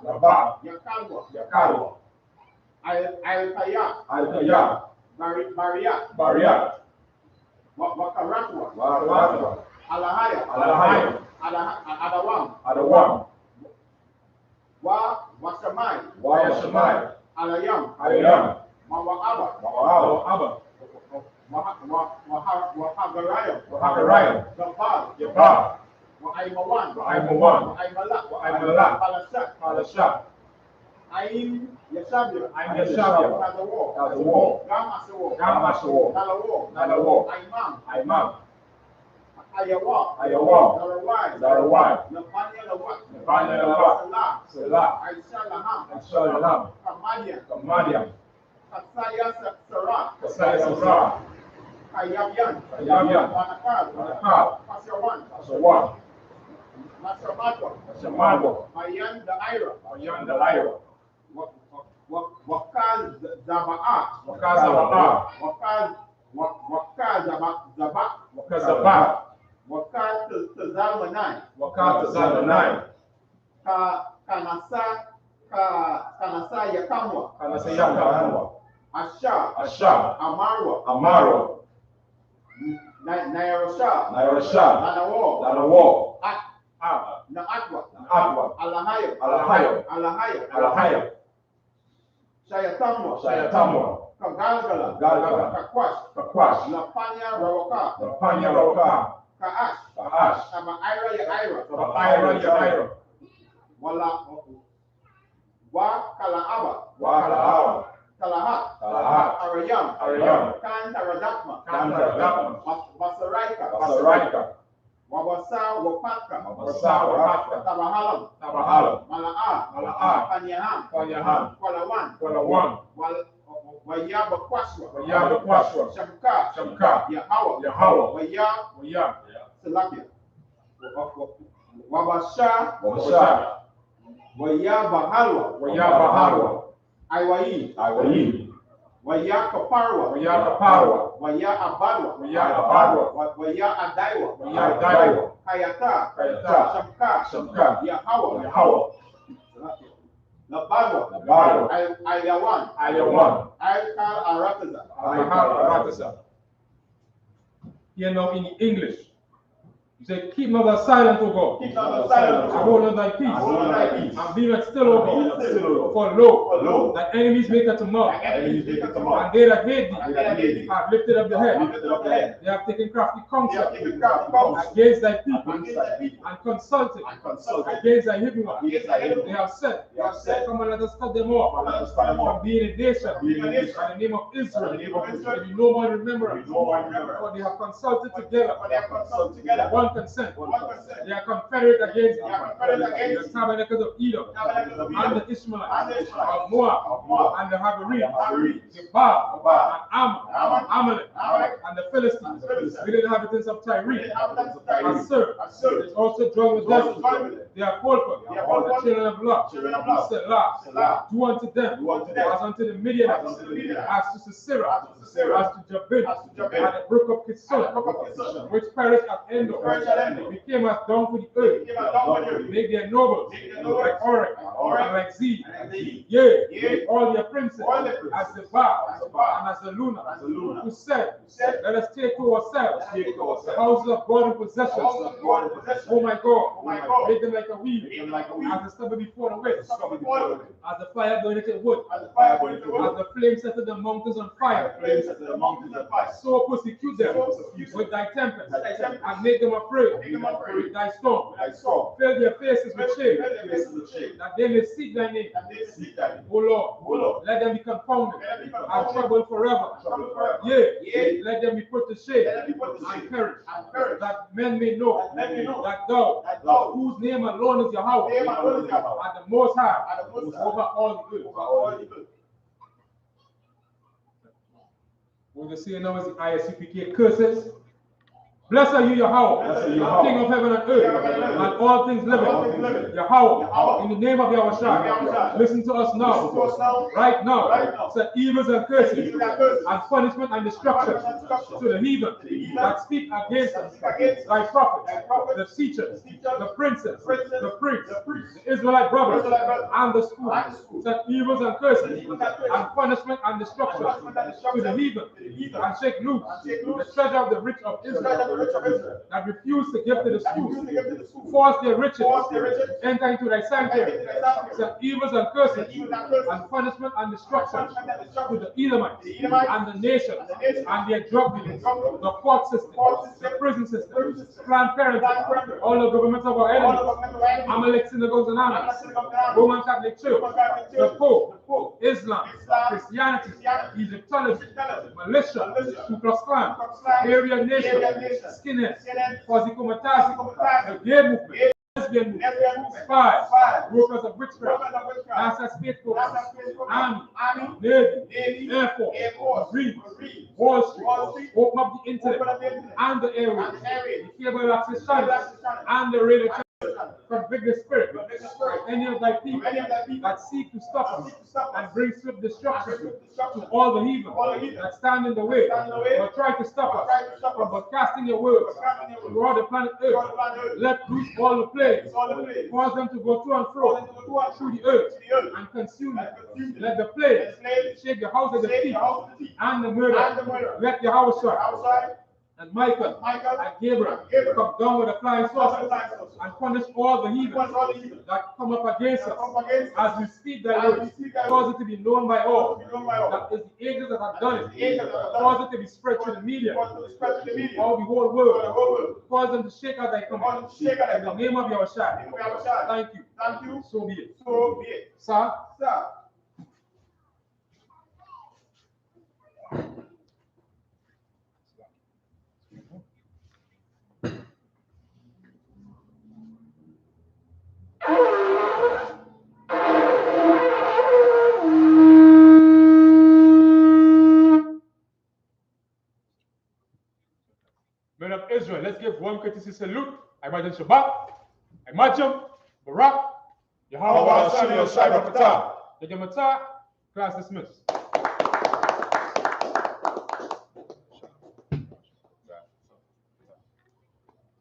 Laba, Yakalwa, Al-Kaya, Bariyat, Wakaratwa, Alahaya, Adawam, Washamai, Alayam, Mawa'aba, Wahagarayam, Gabal, Wa'aimawan, Wa'aimalak, Palashat, Aim Yashabia, Tazawo, Gamasawo, Nalawo, Aimam, Ayawa, Darawai, Nabanya Lawat, Salah, Aisha Kamadian, Kasaya Sarah, Kayabian, Manakal, Pasawan, Masamadwa, Mayan the Ira, Wakal Zaba'a, Wakal Tazalmanai, Kanasa Yakamwa, Asha, Amarwa, Nairasha, Nanawo, Naatwa, Alahaya, Shayatamwa, Kagalgala, Kakwash, Lapanya Rawaka, Kaash, Saba Ira Yaira, Wakalaaba, Talahat, Arayam, Kan Taradakma, Basaraika, Wabasa Wapatka, Tabahalam, Mala'a, Panyahan, Kwalawan, Wayabakwashwa, Shamka, Yahawa, Waya, Salapia, Wabasha, Wayabahalwa, Aiwai, Waya Kaparwa, Waya Abadwa, Waya Adaiwa, Kayata, Shamka, Yahawa, Labadwa, Ayawan, Aikal Arataza. Here now in English. You say, keep not thy silent, O God. Keep not thy silent, I hold not thy peace. And be not still, O God. For lo, thy enemies make unto mouth. And they that hate thee have lifted up the head. They have taken crafty counsel against thy people and consulted against thy hidden one. They have said, come and let us cut them off from being a nation. By the name of Israel, there be no more remembrance. For they have consulted together one consent. One consent. They are confederate against They are confederate against the tabernacles of Edom Tabernacles of and Edom the Ishmaelites and the Ishmaelites of Moab Moab and the Hagarines, Hagarines, the Baal Baal, and Ammon, Amalek, and the Philistines, with the inhabitants of Tyre, inhabitants of Tyre, Assur, Assur, is also joined with them. joined with them. They are called They are called the children of Lot, children of Lot, Selah, Selah, do unto them do unto them as unto the Midianites, as unto the Midianites, as to Sisera, as to Sisera, as to Jabin, as to Jabin, and the brook of Kishon, and the brook of Kishon, which perished at Endor, perished at Endor, became as dung for the earth, became as dung for the earth, make their nobles make their nobles like Orek, Orek, and like Zeb, and like Zeb, yea, yea, all their princes, all their princes, as the Baal, as the Baal, and as the Luna, who said, said, let us take to ourselves take to ourselves the houses of God in possession. houses of God in possession. Oh my God, Oh my God, make them like a weed, make them like a weed, as the stubble before the wind, as the stubble before the wind, as the fire burning the wood, as the fire burning the wood, as the flame set the mountains on fire. flames set the mountains on fire. So persecute them So persecute them with thy tempest, with thy tempest, and make them afraid make them afraid with thy storm. thy storm. Fill their faces with shame, Fill their faces with shame, that they may seek thy name. that they seek thy name. O Lord, O Lord, let them be confounded let them be and confounded troubled forever. troubled forever. Yea, Yea, let them be put to shame let them be put to and shame perish, and perish, that men may know that men may know that thou, that thou, whose name alone is Yahweh, name alone is Yahweh, are the most high are the most high over all the earth. over all the earth. What we're seeing now is the I.S.U.P.K curses. Blessed are you, Yahweh, Blessed are you, Yahweh, King of heaven and earth, and all things living. all things living. Yahweh, Yahweh, in the name of Yahweh, Yahushua, listen to us now. listen to us now, Right now, right now. said evils and curses, Evils and curses, and punishment and destruction punishment and destruction to the heathen to the heathen that speak against us, that speak against thy prophets, thy prophets, the teachers, the teachers, the princes, the princes, the priests, the priests, the Israelite brothers, Israelite brothers, and the schools. and the schools. Said evils and curses, Evils and curses, and punishment and destruction punishment and to destruction the heathen, to the heathen, and shake loose and shake loose the treasure of the rich of the treasure of the rich of Israel, Israel, that refuse to give to the that refuse schools, to give to the schools, force their riches, force their riches, enter into thy enter sanctuary. into thy sanctuary. Said evils and curses, Evils and curses, and punishment and destruction punishment and to destruction the Edomites, to the Edomites, and the nations, and the nations, and their drug dealers, drug dealers, the court system, court system, the prison system, prison system, Planned Parenthood, Planned Parenthood, all the governments of our all the enemies, government of enemies, Amalek synagogues and Amalek armies, synagogues and armies, Roman Catholic Church, Roman Catholic the Church, Pope, the Pope, Islam, Islam, Christianity, Christianity, Egyptology, Egyptology, militia, militia, Ku Klux Klan, Ku Klux Klan, Aryan Nation, Aryan Nation, Skinheads, Skinheads, Quasi-Komatasi, Quasi-Komatasi, the gay movement, lesbian movement, lesbian movement, spies, spies, brokers of witchcraft, brokers of witchcraft, NASA space program, NASA space program, Army, Army, Navy, Navy, Air Force, Air Force, Marines, Marines, Wall Street, Wall Street, open up the internet, open up the internet, and the airwaves, and the airwaves, the cable access cable channels, access channels, and the radio channels. and the channels. Convict the spirit Convict the spirit of any of thy people of any of thy people that seek to stop that us seek to stop us and bring swift destruction and bring swift destruction to all the heathen all the heathen that stand in the way stand in the way or try to stop or us try to stop from us broadcasting your words broadcasting your words throughout the planet throughout Earth. the planet Earth. Let loose all the plagues, Loose all the plagues. cause them to go to and Cause fro them to go to and fro through the earth to the earth and consume and it. consume them. Let the plagues Enslave, shake the house of the shake thief the house of the thief and the and murderer. the murderer. Let Yahushua Outside, and Michael Michael and Gabriel and Gabriel come down with a flying come with saucer a flying saucer and punish all the heathen Punish all the heathen that come up against that us come against as us we speak thy as we words. speak thy Cause words. it to be known by all To be known by all. that is the angels that have done That is it. the angels that have done Cause it. it to be spread to the media, Cause it to be spread to the media, all the whole for the world. whole world. Cause them to shake out thy Cause them command. to shake out thy In the command. name of In the Yahushua. name of Yahushua. Thank you. Thank you. So be it. So be it. Sir, Sir. men of Israel, let's give one courtesy salute. I imagine Shabbat, I imagine Barak, Yahweh, Yahweh, Yahweh, class dismissed.